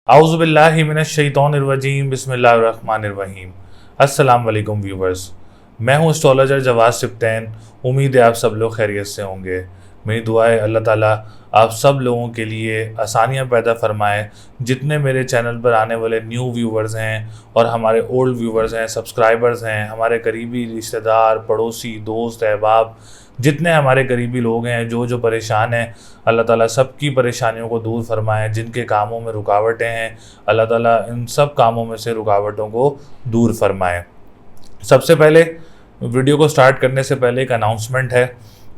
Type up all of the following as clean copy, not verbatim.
आउज़ुबिल्लाहि मिनश्शैतानिर्रजीम बिस्मिल्लाहिर्रहमानिर्रहीम। अस्सलाम वालेकुम व्यूवर्स, मैं हूँ एस्ट्रोलॉजर जवाद सिप्तैन। उम्मीद है आप सब लोग खैरियत से होंगे। मेरी दुआ है अल्लाह ताला आप सब लोगों के लिए आसानियाँ पैदा फरमाए। जितने मेरे चैनल पर आने वाले न्यू व्यूवर्स हैं और हमारे ओल्ड व्यूवर्स हैं, सब्सक्राइबर्स हैं, हमारे करीबी रिश्तेदार, पड़ोसी, दोस्त, अहबाब, जितने हमारे करीबी लोग हैं जो परेशान हैं, अल्लाह ताला सबकी परेशानियों को दूर फरमाए। जिनके कामों में रुकावटें हैं, अल्लाह ताला इन सब कामों में से रुकावटों को दूर फरमाए। सबसे पहले वीडियो को स्टार्ट करने से पहले एक अनाउंसमेंट है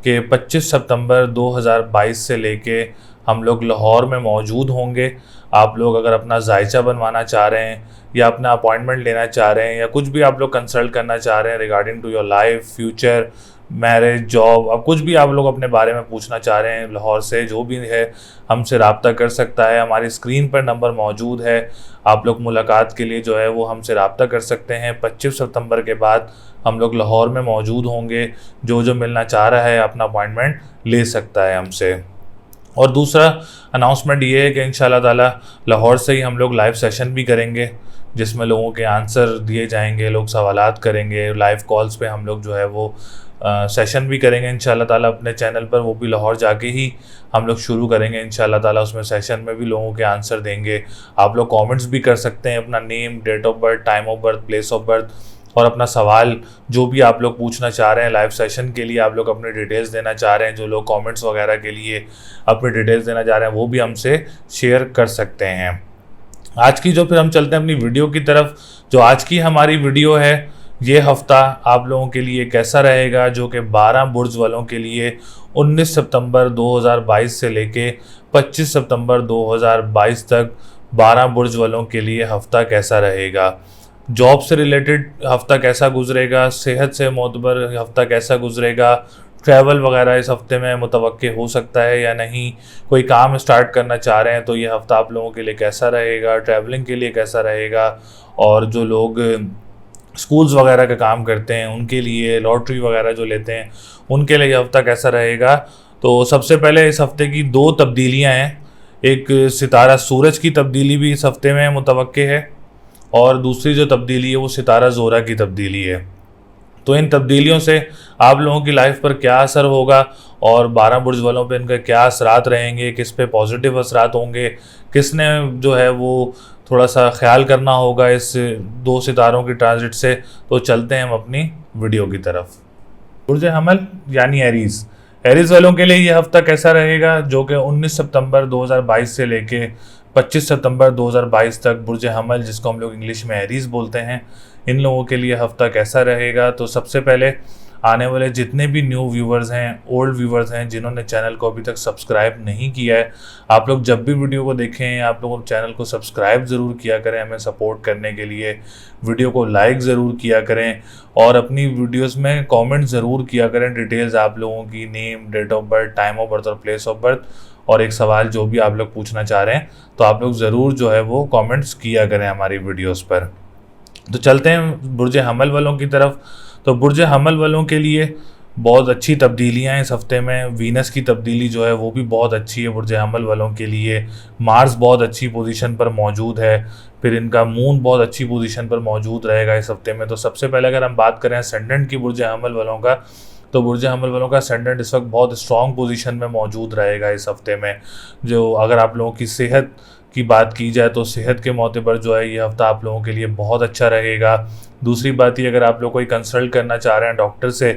कि 25 सितंबर 2022 से लेके हम लोग लाहौर में मौजूद होंगे। आप लोग अगर अपना जायचा बनवाना चाह रहे हैं या अपना अपॉइंटमेंट लेना चाह रहे हैं या कुछ भी आप लोग कंसल्ट करना चाह रहे हैं regarding to your life, future, marriage, job, अब कुछ भी आप लोग अपने बारे में पूछना चाह रहे हैं, लाहौर से जो भी है हमसे रब्ता कर सकता है। हमारी स्क्रीन पर नंबर मौजूद है। आप लोग मुलाकात के लिए जो है वो हमसे रब्ता कर सकते हैं। 25 सितंबर के बाद हम लोग लाहौर में मौजूद होंगे। जो मिलना चाह रहा है अपना अपॉइंटमेंट ले सकता है हमसे। और दूसरा अनाउंसमेंट ये है कि इंशाल्लाह ताला लाहौर से ही हम लोग लाइव सेशन भी करेंगे, जिसमें लोगों के आंसर दिए जाएंगे, लोग सवालात करेंगे। लाइव कॉल्स पे हम लोग जो है वो सेशन भी करेंगे इंशाल्लाह ताला अपने चैनल पर। वो भी लाहौर जाके ही हम लोग शुरू करेंगे इंशाल्लाह ताला। उसमें सेशन में भी लोगों के आंसर देंगे। आप लोग कमेंट्स भी कर सकते हैं, अपना name, date of birth, time of birth, place of birth और अपना सवाल जो भी आप लोग पूछना चाह रहे हैं लाइव सेशन के लिए, आप लोग अपने डिटेल्स देना चाह रहे हैं, जो लोग कमेंट्स वगैरह के लिए अपने डिटेल्स देना चाह रहे हैं वो भी हमसे शेयर कर सकते हैं। आज की जो फिर हम चलते हैं अपनी वीडियो की तरफ। जो आज की हमारी वीडियो है, ये हफ़्ता आप लोगों के लिए कैसा रहेगा, जो कि 12 बुर्ज वालों के लिए 19 सितंबर 2022 से लेके 25 सितंबर 2022 तक 12 बुर्ज वालों के लिए हफ़्ता कैसा रहेगा। जॉब से रिलेटेड हफ़्ता कैसा गुजरेगा, सेहत से मोतबर हफ़्ता कैसा गुजरेगा, ट्रैवल वगैरह इस हफ़्ते में मुतवक्के हो सकता है या नहीं, कोई काम स्टार्ट करना चाह रहे हैं तो ये हफ़्ता आप लोगों के लिए कैसा रहेगा, ट्रैवलिंग के लिए कैसा रहेगा, और जो लोग स्कूल्स वगैरह का काम करते हैं उनके लिए, लॉटरी वगैरह जो लेते हैं उनके लिए ये हफ़्ता कैसा रहेगा। तो सबसे पहले इस हफ़्ते की 2 तब्दीलियाँ हैं। एक सितारा सूरज की तब्दीली भी इस हफ़्ते में मुतवक्के है और दूसरी जो तब्दीली है वो सितारा ज़ोरा की तब्दीली है। तो इन तब्दीलियों से आप लोगों की लाइफ पर क्या असर होगा और 12 बुर्ज वालों पे इनका क्या असरात रहेंगे, किस पे पॉजिटिव असरात होंगे, किसने जो है वो थोड़ा सा ख्याल करना होगा इस 2 सितारों की ट्रांजिट से। तो चलते हैं हम अपनी वीडियो की तरफ। बुर्ज हमल यानी एरीज़, एरीज़ वालों के लिए ये हफ़्ता कैसा रहेगा, जो कि 19 सितंबर 2022 से लेके 25 सितंबर 2022 तक बुर्ज हमल, जिसको हम लोग इंग्लिश में एरीज़ बोलते हैं, इन लोगों के लिए हफ़्ता कैसा रहेगा। तो सबसे पहले आने वाले जितने भी न्यू व्यूवर्स हैं, ओल्ड व्यूवर्स हैं, जिन्होंने चैनल को अभी तक सब्सक्राइब नहीं किया है, आप लोग जब भी वीडियो को देखें आप लोग चैनल को सब्सक्राइब ज़रूर किया करें हमें सपोर्ट करने के लिए। वीडियो को लाइक ज़रूर किया करें और अपनी वीडियोस में कमेंट ज़रूर किया करें। डिटेल्स आप लोगों की, name, date of birth, time of birth और प्लेस ऑफ बर्थ, और एक सवाल जो भी आप लोग पूछना चाह रहे हैं तो आप लोग ज़रूर जो है वो कमेंट्स किया करें हमारी वीडियोज़ पर। तो चलते हैं बुर्ज हमल वालों की तरफ। तो बुर्ज हमल वालों के लिए बहुत अच्छी तब्दीलियां हैं इस हफ्ते में। वीनस की तब्दीली जो है वो भी बहुत अच्छी है बुर्ज हमल वालों के लिए। मार्स बहुत अच्छी पोजीशन पर मौजूद है। फिर इनका मून बहुत अच्छी पोजीशन पर मौजूद रहेगा इस हफ्ते में। तो सबसे पहले अगर हम बात करें असेंडेंट की बुर्ज हमल वालों का, तो बुर्ज हमल वालों का असेंडेंट इस वक्त बहुत स्ट्रॉन्ग पोजीशन में मौजूद रहेगा इस हफ्ते में। जो अगर आप लोगों की सेहत की बात की जाए तो सेहत के मोतबर जो है ये हफ़्ता आप लोगों के लिए बहुत अच्छा रहेगा। दूसरी बात ये, अगर आप लोग कोई कंसल्ट करना चाह रहे हैं डॉक्टर से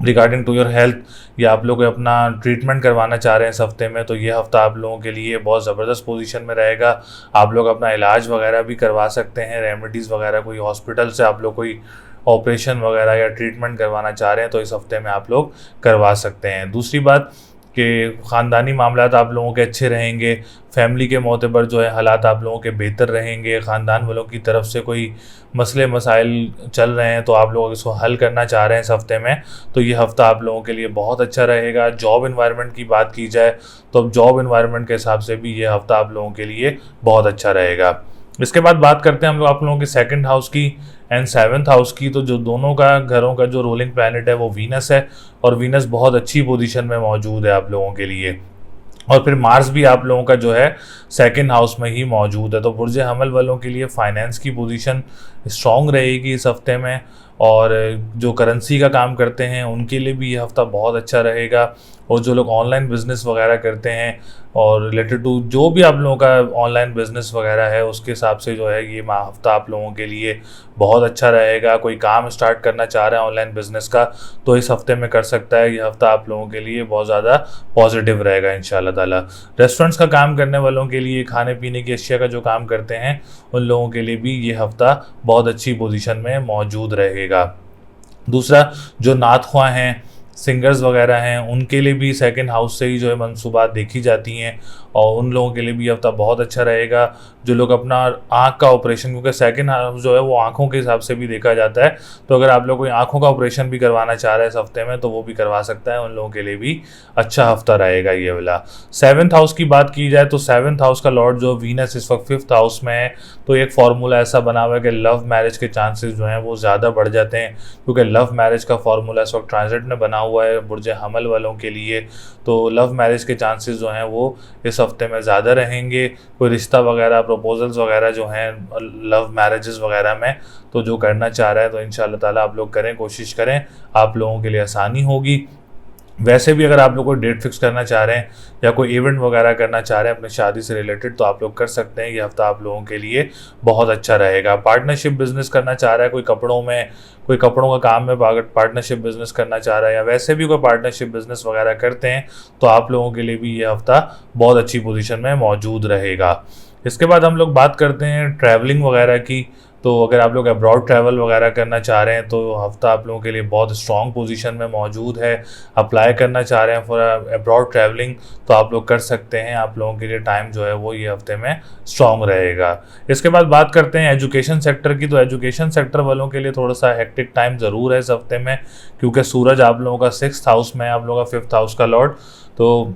रिगार्डिंग टू योर हेल्थ, या आप लोग अपना ट्रीटमेंट करवाना चाह रहे हैं इस हफ्ते में, तो ये हफ़्ता आप लोगों के लिए बहुत ज़बरदस्त पोजीशन में रहेगा। आप लोग अपना इलाज वगैरह भी करवा सकते हैं, रेमेडीज़ वगैरह कोई हॉस्पिटल से आप लोग कोई ऑपरेशन वगैरह या ट्रीटमेंट करवाना चाह रहे हैं तो इस हफ्ते में आप लोग करवा सकते हैं। दूसरी बात कि ख़ानदानी मामलात आप लोगों के अच्छे रहेंगे। फैमिली के मोतबर जो है हालात आप लोगों के बेहतर रहेंगे। ख़ानदान वालों की तरफ से कोई मसले मसाइल चल रहे हैं तो आप लोग इसको हल करना चाह रहे हैं इस हफ्ते में, तो ये हफ़्ता आप लोगों के लिए बहुत अच्छा रहेगा। जॉब इन्वायरमेंट की बात की जाए तो अब जॉब इन्वायरमेंट के हिसाब से भी ये हफ़्ता आप लोगों के लिए बहुत अच्छा रहेगा। इसके बाद बात करते हैं हम लोग आप लोगों के सेकंड हाउस की एंड 7th हाउस की। तो जो दोनों का घरों का जो रोलिंग प्लैनेट है वो वीनस है और वीनस बहुत अच्छी पोजीशन में मौजूद है आप लोगों के लिए। और फिर मार्स भी आप लोगों का जो है सेकंड हाउस में ही मौजूद है। तो बुर्ज हमल वालों के लिए फाइनेंस की पोजीशन स्ट्रांग रहेगी इस हफ्ते में, और जो करेंसी का काम करते हैं उनके लिए भी ये हफ्ता बहुत अच्छा रहेगा। और जो लोग ऑनलाइन बिजनेस वगैरह करते हैं और रिलेटेड टू जो भी आप लोगों का ऑनलाइन बिजनेस वगैरह है, उसके हिसाब से जो है ये हफ्ता आप लोगों के लिए बहुत अच्छा रहेगा। कोई काम स्टार्ट करना चाह रहा है ऑनलाइन बिजनेस का तो इस हफ्ते में कर सकता है। ये हफ्ता आप लोगों के लिए बहुत ज़्यादा पॉजिटिव रहेगा इंशाल्लाह ताला। रेस्टोरेंट्स का काम करने वालों के लिए, खाने पीने की अशिया का जो काम करते हैं उन लोगों के लिए भी ये हफ्ता बहुत अच्छी पोजीशन में मौजूद रहेगा। दूसरा, जो नातख्वां हैं, सिंगर्स वगैरह हैं, उनके लिए भी सेकंड हाउस से ही जो है मंसूबात देखी जाती हैं, और उन लोगों के लिए भी हफ्ता बहुत अच्छा रहेगा। जो लोग अपना आँख का ऑपरेशन, क्योंकि सेकंड हाउस जो है वो आँखों के हिसाब से भी देखा जाता है, तो अगर आप लोग कोई आँखों का ऑपरेशन भी करवाना चाह रहे हैं इस हफ्ते में तो वो भी करवा सकता है। उन लोगों के लिए भी अच्छा हफ्ता रहेगा ये वाला। सेवन्थ हाउस की बात की जाए तो सेवन्थ हाउस का लॉर्ड जो वीनस इस वक्त फिफ्थ हाउस में है, तो एक फार्मूला ऐसा बना हुआ है कि लव मैरिज के चांसेस जो हैं वो ज़्यादा बढ़ जाते हैं, क्योंकि लव मैरिज का फार्मूला इस वक्त ट्रांजिट में बना हुआ है बुर्ज हमल वालों के लिए। तो लव मैरिज के चांसेस जो हैं वो इस हफ्ते में ज़्यादा रहेंगे। कोई रिश्ता वगैरह, प्रपोजल्स वगैरह जो हैं लव मैरिजेस वगैरह में, तो जो करना चाह रहा है तो इंशाल्लाह ताला आप लोग करें, कोशिश करें, आप लोगों के लिए आसानी होगी। वैसे भी अगर आप लोग कोई डेट फिक्स करना चाह रहे हैं या कोई इवेंट वगैरह करना चाह रहे हैं अपनी शादी से रिलेटेड तो आप लोग कर सकते हैं। ये हफ्ता आप लोगों के लिए बहुत अच्छा रहेगा। पार्टनरशिप बिजनेस करना चाह रहा है कोई कपड़ों में, कोई कपड़ों का काम में पार्टनरशिप बिजनेस करना चाह रहा है, या वैसे भी कोई पार्टनरशिप बिजनेस वगैरह करते हैं तो आप लोगों के लिए भी ये हफ्ता बहुत अच्छी पोजीशन में मौजूद रहेगा। इसके बाद हम लोग बात करते हैं ट्रैवलिंग वगैरह की। तो अगर आप लोग अब्रॉड ट्रैवल वगैरह करना चाह रहे हैं तो हफ्ता आप लोगों के लिए बहुत स्ट्रॉन्ग पोजीशन में मौजूद है। अप्लाई करना चाह रहे हैं फॉर अब्रॉड ट्रैवलिंग तो आप लोग कर सकते हैं। आप लोगों के लिए टाइम जो है वो ये हफ्ते में स्ट्रॉन्ग रहेगा। इसके बाद बात करते हैं एजुकेशन सेक्टर की। तो एजुकेशन सेक्टर वालों के लिए थोड़ा सा हेक्टिक टाइम ज़रूर है इस हफ्ते में, क्योंकि सूरज आप लोगों का सिक्स्थ हाउस में है, आप लोगों का फिफ्थ हाउस का लॉर्ड। तो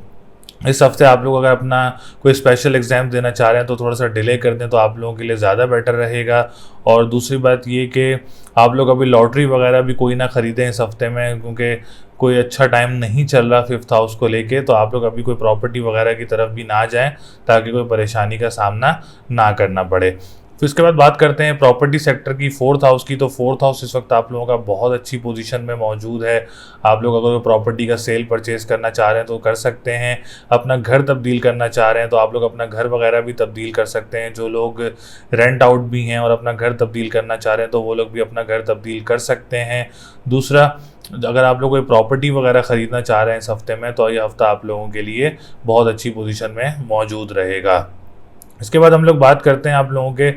इस हफ्ते आप लोग अगर अपना कोई स्पेशल एग्ज़ाम देना चाह रहे हैं तो थोड़ा सा डिले कर दें तो आप लोगों के लिए ज़्यादा बेटर रहेगा। और दूसरी बात ये कि आप लोग अभी लॉटरी वगैरह भी कोई ना ख़रीदें इस हफ्ते में, क्योंकि कोई अच्छा टाइम नहीं चल रहा फिफ्थ हाउस को लेके। तो आप लोग अभी कोई प्रॉपर्टी वगैरह की तरफ भी ना जाएं ताकि कोई परेशानी का सामना ना करना पड़े। फिर इसके बाद बात करते हैं प्रॉपर्टी सेक्टर की, फोर्थ हाउस की। तो फोर्थ हाउस इस वक्त आप लोगों का बहुत अच्छी पोजीशन में मौजूद है। आप लोग अगर प्रॉपर्टी का सेल परचेज करना चाह रहे हैं तो कर सकते हैं। अपना घर तब्दील करना चाह रहे हैं तो आप लोग अपना घर वगैरह भी तब्दील कर सकते हैं। जो लोग रेंट आउट भी हैं और अपना घर तब्दील करना चाह रहे हैं तो वो लोग भी अपना घर तब्दील कर सकते हैं। दूसरा, अगर आप लोग कोई प्रॉपर्टी वगैरह ख़रीदना चाह रहे हैं इस हफ्ते में तो ये हफ्ता आप लोगों के लिए बहुत अच्छी पोजीशन में मौजूद रहेगा। इसके बाद हम लोग बात करते हैं आप लोगों के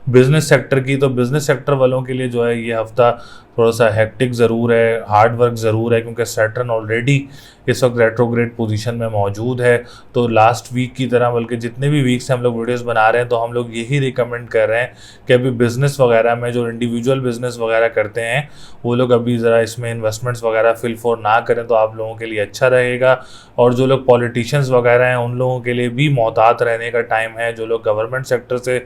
बिज़नेस सेक्टर की। तो बिज़नेस सेक्टर वालों के लिए जो है ये हफ्ता थोड़ा सा हेक्टिक ज़रूर है, हार्ड वर्क ज़रूर है, क्योंकि सैटर्न ऑलरेडी इस वक्त रेट्रोग्रेड पोजीशन में मौजूद है। तो लास्ट वीक की तरह, बल्कि जितने भी वीक से हम लोग वीडियोस बना रहे हैं तो हम लोग यही रिकमेंड कर रहे हैं कि अभी बिज़नेस वगैरह में जो इंडिविजुअल बिज़नेस वगैरह करते हैं वो लोग अभी ज़रा इसमें इन्वेस्टमेंट्स वगैरह फिल फॉर ना करें तो आप लोगों के लिए अच्छा रहेगा। और जो लोग पॉलिटिशियंस वगैरह हैं उन लोगों के लिए भी मोहतात रहने का टाइम है। जो लोग गवर्नमेंट सेक्टर से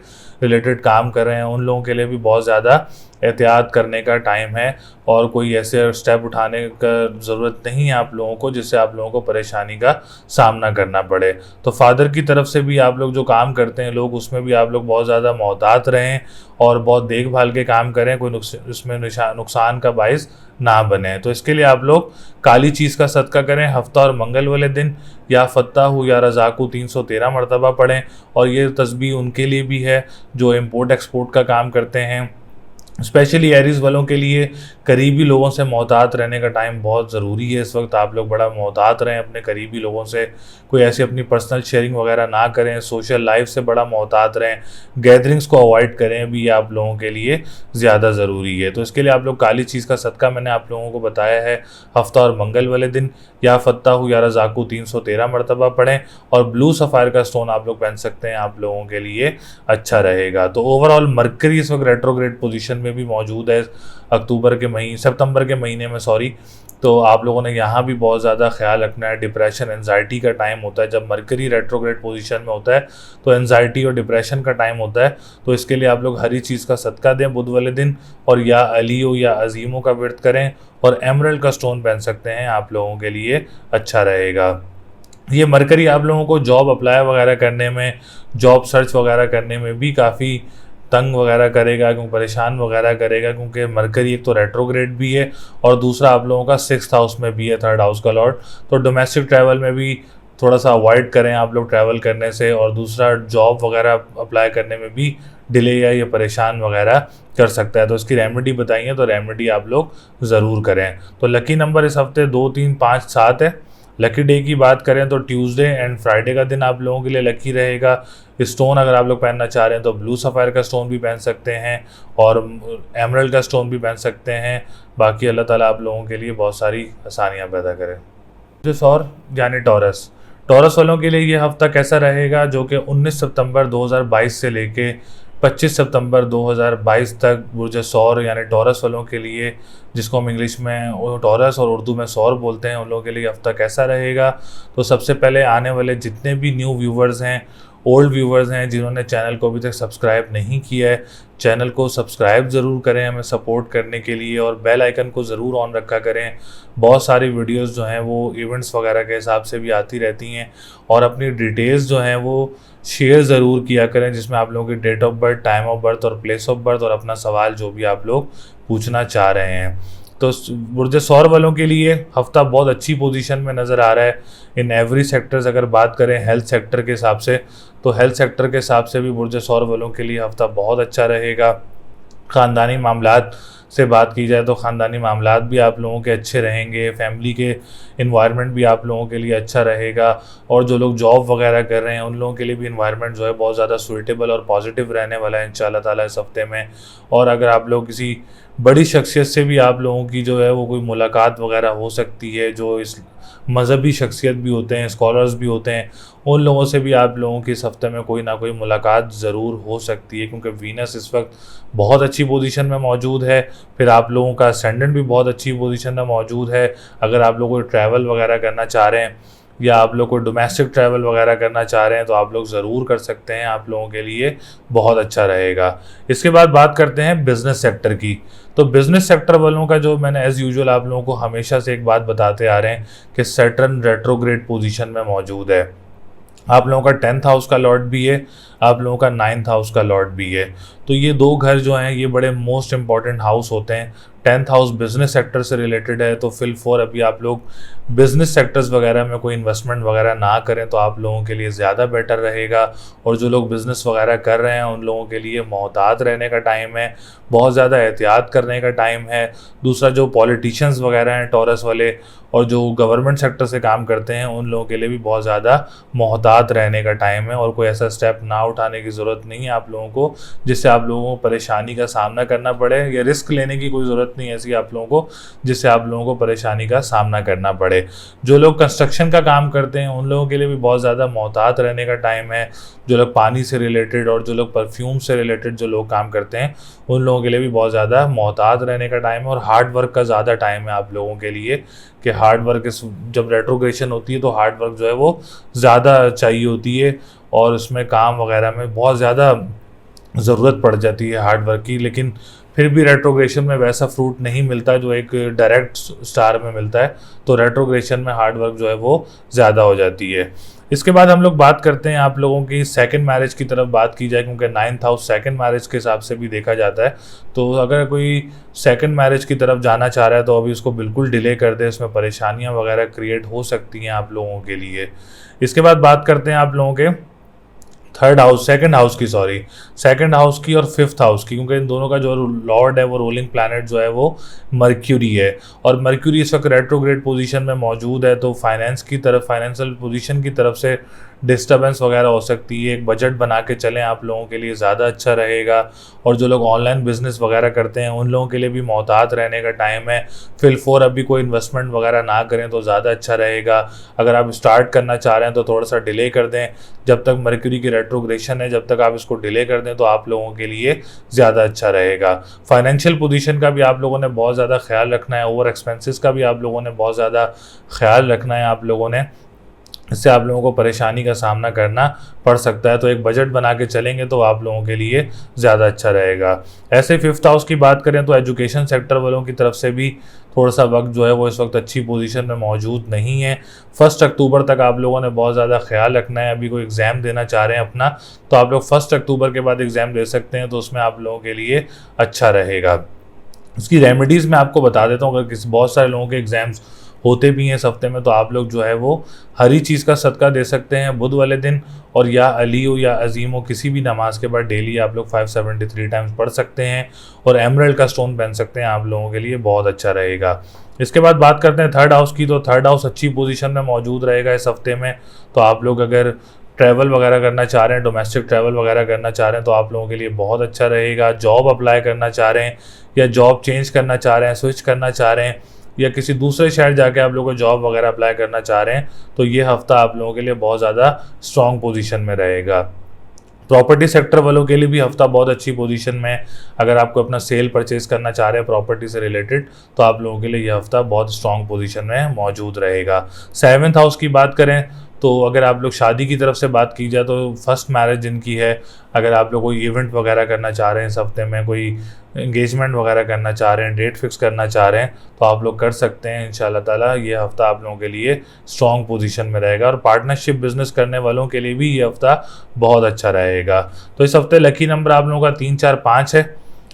रिलेटेड काम कर रहे हैं उन लोगों के लिए भी बहुत ज़्यादा एहतियात करने का टाइम है, और कोई ऐसे स्टेप उठाने का ज़रूरत नहीं है आप लोगों को जिससे आप लोगों को परेशानी का सामना करना पड़े। तो फादर की तरफ से भी आप लोग जो काम करते हैं लोग, उसमें भी आप लोग बहुत ज़्यादा मोहतात रहें और बहुत देखभाल के काम करें, कोई इसमें नुकसान का बायस ना बने। तो इसके लिए आप लोग काली चीज़ का सदका करें। हफ्ता और मंगल वाले दिन या फत्ताहू या रज़ाकू 313 मरतबा पढ़ें। और ये तस्बीह उनके लिए भी है जो इम्पोर्ट एक्सपोर्ट का काम करते हैं। स्पेशली एरीज वालों के लिए करीबी लोगों से मोहतात रहने का टाइम बहुत ज़रूरी है। इस वक्त आप लोग बड़ा मोहतात रहें अपने करीबी लोगों से, कोई ऐसी अपनी पर्सनल शेयरिंग वगैरह ना करें, सोशल लाइफ से बड़ा मोहतात रहें, गैदरिंग्स को अवॉइड करें भी, ये आप लोगों के लिए ज़्यादा ज़रूरी है। तो इसके लिए आप लोग काली चीज़ का सदका मैंने आप लोगों को बताया है, हफ्ता और मंगल वाले दिन या फत्ताहू या रज़ाकू 313 मरतबा पढ़ें। और ब्लू सफ़ायर का स्टोन आप लोग पहन सकते हैं, आप लोगों के लिए अच्छा रहेगा। तो ओवरऑल मरकरी इस वक्त रेट्रोग्रेड पोजीशन में भी मौजूद है सितंबर के महीने में तो आप लोगों ने यहाँ भी बहुत ज़्यादा ख्याल रखना है। डिप्रेशन एंजाइटी का टाइम होता है जब मरकरी रेट्रोग्रेड पोजीशन में होता है, तो एंजाइटी और डिप्रेशन का टाइम होता है। तो इसके लिए आप लोग हरी चीज़ का सदका दें बुध वाले दिन, और या अलियो या अजीमों का व्रत करें, और एमरल्ड का स्टोन पहन सकते हैं, आप लोगों के लिए अच्छा रहेगा। ये मरकरी आप लोगों को जॉब अप्लाई वगैरह करने में, जॉब सर्च वगैरह करने में भी काफ़ी तंग वगैरह करेगा, क्योंकि परेशान वगैरह करेगा, क्योंकि मरकरी एक तो रेट्रोग्रेड भी है और दूसरा आप लोगों का 6th हाउस में भी है, 3rd हाउस का लॉर्ड। तो डोमेस्टिक ट्रैवल में भी थोड़ा सा अवॉइड करें आप लोग ट्रैवल करने से, और दूसरा जॉब वगैरह अप्लाई करने में भी डिले या ये परेशान वगैरह कर सकता है। तो इसकी रेमेडी बताइए, तो रेमेडी आप लोग ज़रूर करें। तो लकी नंबर इस हफ्ते 2, 3, 5, 7 है। लकी डे की बात करें तो ट्यूसडे एंड फ्राइडे का दिन आप लोगों के लिए लकी रहेगा। स्टोन अगर आप लोग पहनना चाह रहे हैं तो ब्लू सफ़ायर का स्टोन भी पहन सकते हैं और एमरल्ड का स्टोन भी पहन सकते हैं। बाकी अल्लाह ताला आप लोगों के लिए बहुत सारी आसानियाँ पैदा करें। जिस और यानी टॉरस, टॉरस वालों के लिए ये हफ्ता कैसा रहेगा, जो कि 19 सितंबर 2022 से लेके 25 सितंबर 2022 तक बुर्ज सौर यानी टॉरस वालों के लिए, जिसको हम इंग्लिश में टॉरस और उर्दू में सौर बोलते हैं, उन लोगों के लिए हफ्ता कैसा रहेगा। तो सबसे पहले आने वाले जितने भी न्यू व्यूवर्स हैं, ओल्ड व्यूवर्स हैं, जिन्होंने चैनल को अभी तक सब्सक्राइब नहीं किया है, चैनल को सब्सक्राइब ज़रूर करें हमें सपोर्ट करने के लिए, और बेल आइकन को ज़रूर ऑन रखा करें। बहुत सारी वीडियोस जो हैं वो इवेंट्स वगैरह के हिसाब से भी आती रहती हैं, और अपनी डिटेल्स जो हैं वो शेयर ज़रूर किया करें, जिसमें आप लोगों की date of birth, time of birth और प्लेस ऑफ बर्थ और अपना सवाल जो भी आप लोग पूछना चाह रहे हैं। तो बुर्ज सौर वालों के लिए हफ्ता बहुत अच्छी पोजीशन में नज़र आ रहा है इन एवरी सेक्टर्स। अगर बात करें हेल्थ सेक्टर के हिसाब से, तो हेल्थ सेक्टर के हिसाब से भी बुर्ज सौर वालों के लिए हफ्ता बहुत अच्छा रहेगा। ख़ानदानी मामलात से बात की जाए तो ख़ानदानी मामलात भी आप लोगों के अच्छे रहेंगे, फैमिली के इन्वायरमेंट भी आप लोगों के लिए अच्छा रहेगा, और जो लोग जॉब वगैरह कर रहे हैं उन लोगों के लिए भी इन्वायरमेंट जो है बहुत ज़्यादा सूटेबल और पॉजिटिव रहने वाला है इंशाल्लाह ताला इस हफ्ते में। और अगर आप लोग किसी बड़ी शख्सियत से भी आप लोगों की जो है वो कोई मुलाकात वगैरह हो सकती है, जो इस मज़हबी शख्सियत भी होते हैं, स्कॉलर्स भी होते हैं, उन लोगों से भी आप लोगों की इस हफ्ते में कोई ना कोई मुलाकात ज़रूर हो सकती है, क्योंकि वीनस इस वक्त बहुत अच्छी पोजीशन में मौजूद है। फिर आप लोगों का असेंडेंट भी बहुत अच्छी पोजीशन में मौजूद है। अगर आप लोग कोई ट्रैवल वगैरह करना चाह रहे हैं या आप लोग कोई डोमेस्टिक ट्रैवल वगैरह करना चाह रहे हैं तो आप लोग ज़रूर कर सकते हैं, आप लोगों के लिए बहुत अच्छा रहेगा। इसके बाद बात करते हैं बिज़नेस सेक्टर की। तो बिज़नेस सेक्टर वालों का जो मैंने एज़ यूजुअल आप लोगों को हमेशा से एक बात बताते आ रहे हैं कि सैटर्न रेट्रोग्रेड पोजीशन में मौजूद है। आप लोगों का 10th हाउस का लॉर्ड भी है, आप लोगों का 9th हाउस का लॉर्ड भी है। तो ये दो घर जो हैं ये बड़े मोस्ट इंपॉर्टेंट हाउस होते हैं। 10th हाउस बिज़नेस सेक्टर से रिलेटेड है, तो फिल फॉर अभी आप लोग बिज़नेस सेक्टर्स वगैरह में कोई इन्वेस्टमेंट वगैरह ना करें तो आप लोगों के लिए ज़्यादा बेटर रहेगा। और जो लोग बिज़नेस वगैरह कर रहे हैं उन लोगों के लिए मोहतात रहने का टाइम है, बहुत ज़्यादा एहतियात करने का टाइम है। दूसरा जो पॉलिटिशियंस वगैरह हैं टॉरस वाले, और जो गवर्नमेंट सेक्टर से काम करते हैं, उन लोगों के लिए भी बहुत ज़्यादा मोहतात रहने का टाइम है, और कोई ऐसा स्टेप ना उठाने की ज़रूरत नहीं है आप लोगों को जिससे आप लोगों को परेशानी का सामना करना पड़े, या रिस्क लेने की कोई ज़रूरत नहीं है ऐसी आप लोगों को जिससे आप लोगों को परेशानी का सामना करना पड़े। जो लोग कंस्ट्रक्शन का काम करते हैं उन लोगों के लिए भी बहुत ज़्यादा मोहतात रहने का टाइम है। जो लोग पानी से रिलेटेड और जो लोग परफ्यूम से रिलेटेड जो लोग काम करते हैं उन लोगों के लिए भी बहुत ज़्यादा मोहतात रहने का टाइम है, और हार्ड वर्क का ज़्यादा टाइम है आप लोगों के लिए कि हार्ड वर्क जब रेट्रोग्रेशन होती है तो हार्ड वर्क जो है वो ज़्यादा चाहिए होती है, और उसमें काम वगैरह में बहुत ज़्यादा ज़रूरत पड़ जाती है हार्ड वर्क की। लेकिन फिर भी रेट्रोग्रेशन में वैसा फ्रूट नहीं मिलता जो एक डायरेक्ट स्टार में मिलता है, तो रेट्रोग्रेशन में हार्ड वर्क जो है वो ज़्यादा हो जाती है। इसके बाद हम लोग बात करते हैं आप लोगों की सेकंड मैरिज की तरफ बात की जाए, क्योंकि 9th हाउस सेकंड मैरिज के हिसाब से भी देखा जाता है। तो अगर कोई सेकंड मैरिज की तरफ जाना चाह रहा है तो अभी उसको बिल्कुल डिले कर दे, इसमें परेशानियां वगैरह क्रिएट हो सकती हैं आप लोगों के लिए। इसके बाद बात करते हैं आप लोगों के सेकंड हाउस की और 5th हाउस की, क्योंकि इन दोनों का जो लॉर्ड है वो रोलिंग प्लैनेट जो है वो मर्क्यूरी है, और मर्क्यूरी इस वक्त रेट्रोग्रेड पोजीशन में मौजूद है। तो फाइनेंशियल पोजीशन की तरफ से डिस्टर्बेंस वगैरह हो सकती है। एक बजट बना के चलें, आप लोगों के लिए ज़्यादा अच्छा रहेगा। और जो लोग ऑनलाइन बिजनेस वगैरह करते हैं उन लोगों के लिए भी मोहतात रहने का टाइम है। फिल फॉर अभी कोई इन्वेस्टमेंट वगैरह ना करें तो ज़्यादा अच्छा रहेगा। अगर आप स्टार्ट करना चाह रहे हैं तो थोड़ा सा डिले कर दें, जब तक मर्क्यूरी की रेट्रोग्रेशन है जब तक आप इसको डिले कर दें तो आप लोगों के लिए ज़्यादा अच्छा रहेगा। फाइनेंशियल पोजीशन का भी आप लोगों ने बहुत ज़्यादा ख्याल रखना है, ओवर एक्सपेंसेस का भी आप लोगों ने बहुत ज़्यादा ख्याल रखना है आप लोगों ने, इससे आप लोगों को परेशानी का सामना करना पड़ सकता है। तो एक बजट बना के चलेंगे तो आप लोगों के लिए ज़्यादा अच्छा रहेगा। ऐसे फिफ्थ हाउस की बात करें तो एजुकेशन सेक्टर वालों की तरफ से भी थोड़ा सा वक्त जो है वो इस वक्त अच्छी पोजीशन में मौजूद नहीं है। 1 अक्टूबर तक आप लोगों ने बहुत ज़्यादा ख्याल रखना है। अभी कोई एग्ज़ाम देना चाह रहे हैं अपना, तो आप लोग 1 अक्टूबर के बाद एग्ज़ाम दे सकते हैं, तो उसमें आप लोगों के लिए अच्छा रहेगा। उसकी रेमेडीज़ मैं आपको बता देता हूँ। अगर किसी बहुत सारे लोगों के एग्ज़ाम्स होते भी हैं इस हफ्ते में, तो आप लोग जो है वो हरी चीज़ का सदका दे सकते हैं बुध वाले दिन, और या अली हो या अजीम हो, किसी भी नमाज के बाद डेली आप लोग 573 टाइम्स पढ़ सकते हैं, और एमरल्ड का स्टोन पहन सकते हैं। आप लोगों के लिए बहुत अच्छा रहेगा। इसके बाद बात करते हैं थर्ड हाउस की, तो थर्ड हाउस अच्छी पोजीशन में मौजूद रहेगा इस हफ्ते में। तो आप लोग अगर ट्रैवल वगैरह करना चाह रहे हैं, डोमेस्टिक ट्रैवल वगैरह करना चाह रहे हैं, तो आप लोगों के लिए बहुत अच्छा रहेगा। जॉब अप्लाई करना चाह रहे हैं या जॉब चेंज करना चाह रहे हैं, स्विच करना चाह रहे हैं, या किसी दूसरे शहर जाके आप लोगों को जॉब वगैरह अप्लाई करना चाह रहे हैं, तो ये हफ्ता आप लोगों के लिए बहुत ज़्यादा स्ट्रॉन्ग पोजीशन में रहेगा। प्रॉपर्टी सेक्टर वालों के लिए भी हफ्ता बहुत अच्छी पोजीशन में है। अगर आपको अपना सेल परचेज करना चाह रहे हैं प्रॉपर्टी से रिलेटेड, तो आप लोगों के लिए यह हफ्ता बहुत स्ट्रॉन्ग पोजीशन में मौजूद रहेगा। 7वें हाउस की बात करें तो अगर आप लोग शादी की तरफ से बात की जाए तो फर्स्ट मैरिज जिनकी है, अगर आप लोग कोई इवेंट वगैरह करना चाह रहे हैं इस हफ्ते में, कोई एंगेजमेंट वगैरह करना चाह रहे हैं, डेट फिक्स करना चाह रहे हैं, तो आप लोग कर सकते हैं इंशाल्लाह ताला। ये हफ्ता आप लोगों के लिए स्ट्रॉन्ग पोजीशन में रहेगा। और पार्टनरशिप बिजनेस करने वालों के लिए भी ये हफ्ता बहुत अच्छा रहेगा। तो इस हफ्ते लकी नंबर आप लोगों का 3, 4, 5 है।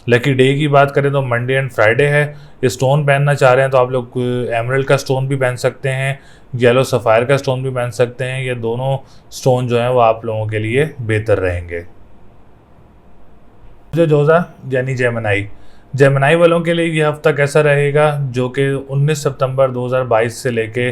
लकी डे की बात करें तो मंडे एंड फ्राइडे है। स्टोन पहनना चाह रहे हैं तो आप लोग एमरल्ड का स्टोन भी पहन सकते हैं, येलो सफ़ायर का स्टोन भी पहन सकते हैं। ये दोनों स्टोन जो हैं वो आप लोगों के लिए बेहतर रहेंगे। जो जोज़ा यानी जेमिनी, जेमिनी वालों के लिए ये हफ्ता कैसा रहेगा, जो कि 19 सितंबर 2022 से लेके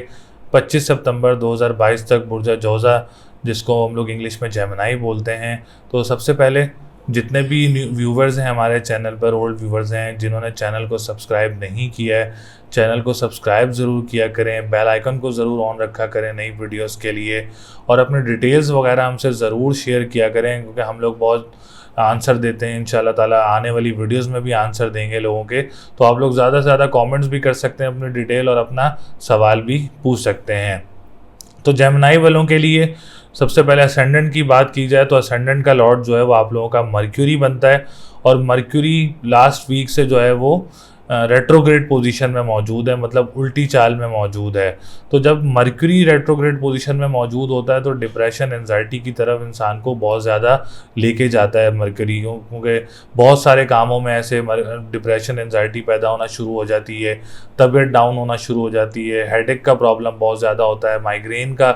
25 सितंबर 2022 तक बुर्जा जोज़ा, जिसको हम लोग इंग्लिश में जेमिनी बोलते हैं। तो सबसे पहले जितने भी व्यूवर्स हैं हमारे चैनल पर, ओल्ड व्यूवर्स हैं जिन्होंने चैनल को सब्सक्राइब नहीं किया है, चैनल को सब्सक्राइब ज़रूर किया करें, बेल आइकन को ज़रूर ऑन रखा करें नई वीडियोस के लिए, और अपने डिटेल्स वगैरह हमसे ज़रूर शेयर किया करें, क्योंकि हम लोग बहुत आंसर देते हैं। इंशाल्लाह ताला आने वाली वीडियोस में भी आंसर देंगे लोगों के। तो आप लोग ज़्यादा से ज़्यादा कमेंट्स भी कर सकते हैं अपनी डिटेल, और अपना सवाल भी पूछ सकते हैं। तो जेमिनी वालों के लिए सबसे पहले असेंडेंट की बात की जाए तो असेंडेंट का लॉर्ड जो है वो आप लोगों का मर्क्यूरी बनता है, और मर्क्यूरी लास्ट वीक से जो है वो रेट्रोग्रेड पोजीशन में मौजूद है, मतलब उल्टी चाल में मौजूद है। तो जब मर्क्यूरी रेट्रोग्रेड पोजीशन में मौजूद होता है तो डिप्रेशन, एंजाइटी की तरफ इंसान को बहुत ज़्यादा लेके जाता है मर्क्यूरी, क्योंकि बहुत सारे कामों में ऐसे डिप्रेशन, एंजाइटी पैदा होना शुरू हो जाती है, तबीयत डाउन होना शुरू हो जाती है, हेडेक का प्रॉब्लम बहुत ज़्यादा होता है, माइग्रेन का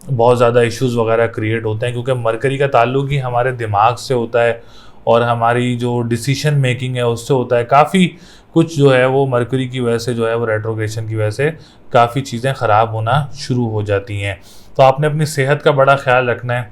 बहुत ज़्यादा इश्यूज़ वगैरह क्रिएट होते हैं, क्योंकि मरकरी का ताल्लुक ही हमारे दिमाग से होता है और हमारी जो डिसीशन मेकिंग है उससे होता है। काफ़ी कुछ जो है वो मरकरी की वजह से जो है वो रेट्रोग्रेशन की वजह से काफ़ी चीज़ें ख़राब होना शुरू हो जाती हैं। तो आपने अपनी सेहत का बड़ा ख्याल रखना है,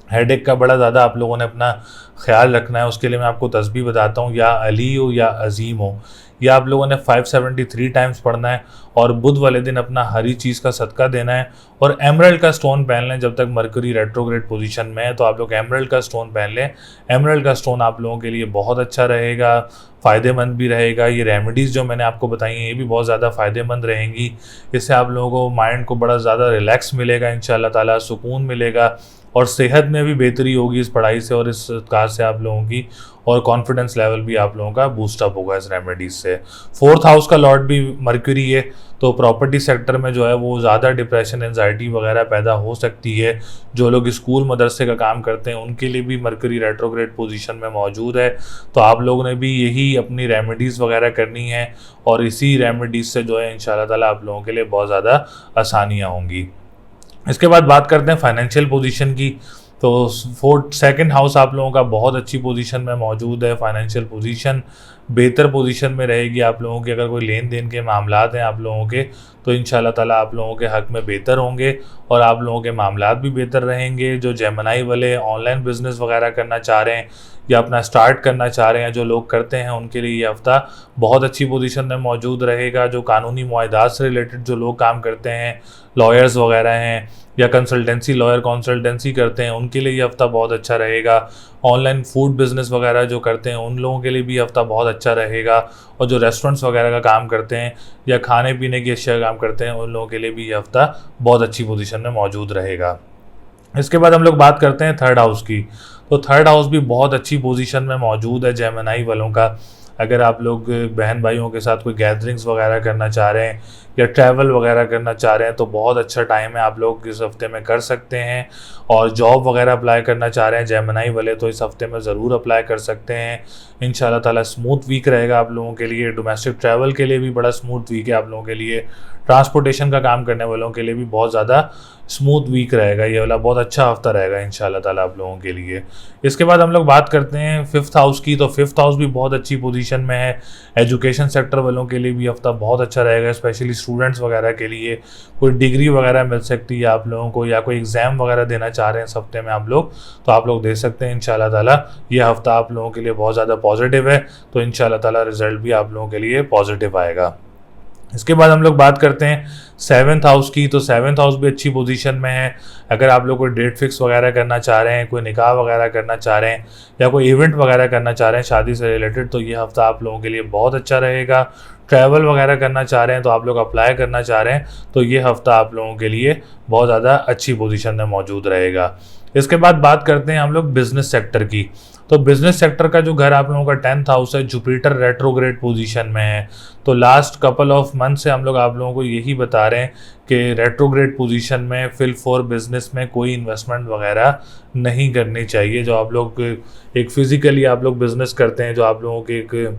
हेडेक का बड़ा ज़्यादा आप लोगों ने अपना ख्याल रखना है। उसके लिए मैं आपको तस्बीह बताता हूँ, या अली हो या अजीम हो, या आप लोगों ने 573 टाइम्स पढ़ना है, और बुध वाले दिन अपना हरी चीज़ का सदका देना है, और एमरल्ड का स्टोन पहन लें। जब तक मरकरी रेट्रोग्रेड पोजीशन में है तो आप लोग एमरल्ड का स्टोन पहन लें। एमरल्ड का स्टोन आप लोगों के लिए बहुत अच्छा रहेगा, फ़ायदेमंद भी रहेगा। ये रेमेडीज़ जो मैंने आपको बताई हैं ये भी बहुत ज़्यादा फ़ायदेमंद रहेंगी। इससे आप लोगों को माइंड को बड़ा ज़्यादा रिलैक्स मिलेगा, इंशाल्लाह ताला सुकून मिलेगा, और सेहत में भी बेहतरी होगी इस पढ़ाई से और इस कार से आप लोगों की, और कॉन्फिडेंस लेवल भी आप लोगों का बूस्टअप होगा इस रेमेडीज से। 4th हाउस का लॉर्ड भी मर्क्यूरी है, तो प्रॉपर्टी सेक्टर में जो है वो ज़्यादा डिप्रेशन, एंजाइटी वगैरह पैदा हो सकती है। जो लोग स्कूल मदरसे का काम करते हैं उनके लिए भी मर्क्यूरी रेट्रोग्रेड पोजीशन में मौजूद है। तो आप लोगों ने भी यही अपनी रेमेडीज़ वगैरह करनी है, और इसी रेमेडीज़ से जो है इंशाल्लाह ताला आप लोगों के लिए बहुत ज़्यादा आसानियाँ होंगी। इसके बाद बात करते हैं फाइनेंशियल पोजीशन की। तो 2nd हाउस आप लोगों का बहुत अच्छी पोजीशन में मौजूद है। फाइनेंशियल पोजीशन बेहतर पोजीशन में रहेगी आप लोगों के। अगर कोई लेन देन के मामलात हैं आप लोगों के, तो इंशाल्लाह ताला आप लोगों के हक़ में बेहतर होंगे, और आप लोगों के मामलात भी बेहतर रहेंगे। जो जेमिनी वाले ऑनलाइन बिज़नेस वगैरह करना चाह रहे हैं या अपना स्टार्ट करना चाह रहे हैं, जो लोग करते हैं, उनके लिए ये हफ्ता बहुत अच्छी पोजीशन में मौजूद रहेगा। जो कानूनी मुआहदात से रिलेटेड जो लोग काम करते हैं, लॉयर्स वगैरह हैं, या कंसल्टेंसी लॉयर कंसल्टेंसी करते हैं, उनके लिए ये हफ्ता बहुत अच्छा रहेगा। ऑनलाइन फूड बिज़नेस वगैरह जो करते हैं उन लोगों के लिए भी हफ्ता बहुत अच्छा रहेगा। और जो रेस्टोरेंट्स वगैरह का काम करते हैं या खाने पीने की अशिया का काम करते हैं, उन लोगों के लिए भी ये हफ्ता बहुत अच्छी पोजीशन में मौजूद रहेगा। इसके बाद हम लोग बात करते हैं थर्ड हाउस की। तो थर्ड हाउस भी बहुत अच्छी पोजीशन में मौजूद है जेमिनी वालों का। अगर आप लोग बहन भाइयों के साथ कोई गैदरिंग्स वगैरह करना चाह रहे हैं या ट्रैवल वगैरह करना चाह रहे हैं तो बहुत अच्छा टाइम है, आप लोग इस हफ्ते में कर सकते हैं। और जॉब वगैरह अप्लाई करना चाह रहे हैं जेमिनी वाले तो इस हफ्ते में ज़रूर अप्लाई कर सकते हैं। इंशाल्लाह ताला स्मूथ वीक रहेगा आप लोगों के लिए। डोमेस्टिक ट्रैवल के लिए भी बड़ा स्मूथ वीक है आप लोगों के लिए। ट्रांसपोर्टेशन का काम करने वालों के लिए भी बहुत ज़्यादा स्मूथ वीक रहेगा, ये वाला बहुत अच्छा हफ्ता रहेगा इंशाल्लाह ताला आप लोगों के लिए। इसके बाद हम लोग बात करते हैं फिफ्थ हाउस की। तो फिफ्थ हाउस भी बहुत अच्छी पोजीशन में है। एजुकेशन सेक्टर वालों के लिए भी हफ्ता बहुत अच्छा रहेगा, स्पेशली स्टूडेंट्स वगैरह के लिए। कोई डिग्री वगैरह मिल सकती है आप लोगों को, या कोई एग्ज़ाम वगैरह देना चाह रहे हैं इस हफ्ते में आप लोग, तो आप लोग दे सकते हैं इंशाल्लाह ताला। ये हफ्ता आप लोगों के लिए बहुत ज़्यादा पॉजिटिव है, तो इंशाल्लाह ताला रिजल्ट भी आप लोगों के लिए पॉजिटिव आएगा। इसके बाद हम लोग बात करते हैं सेवन्थ हाउस की। तो सेवन्थ हाउस भी अच्छी पोजीशन में है। अगर आप लोग कोई डेट फिक्स वगैरह करना चाह रहे हैं, कोई निकाह वगैरह करना चाह रहे हैं या कोई इवेंट वगैरह करना चाह रहे हैं शादी से रिलेटेड, तो ये हफ्ता आप लोगों के लिए बहुत अच्छा रहेगा। ट्रैवल वगैरह करना चाह रहे हैं तो आप लोग अप्लाई करना चाह रहे हैं तो ये हफ्ता आप लोगों के लिए बहुत ज़्यादा अच्छी पोजीशन में मौजूद रहेगा। इसके बाद बात करते हैं हम लोग बिजनेस सेक्टर की। तो बिजनेस सेक्टर का जो घर आप लोगों का 10th हाउस है, जुपिटर रेट्रोग्रेड पोजीशन में है। तो लास्ट कपल ऑफ मंथ से हम लोग आप लोगों को यही बता रहे हैं कि रेट्रोग्रेड पोजीशन में फिल फॉर बिजनेस में कोई इन्वेस्टमेंट वगैरह नहीं करनी चाहिए। जो आप लोग एक फिजिकली आप लोग बिजनेस करते हैं, जो आप लोगों के एक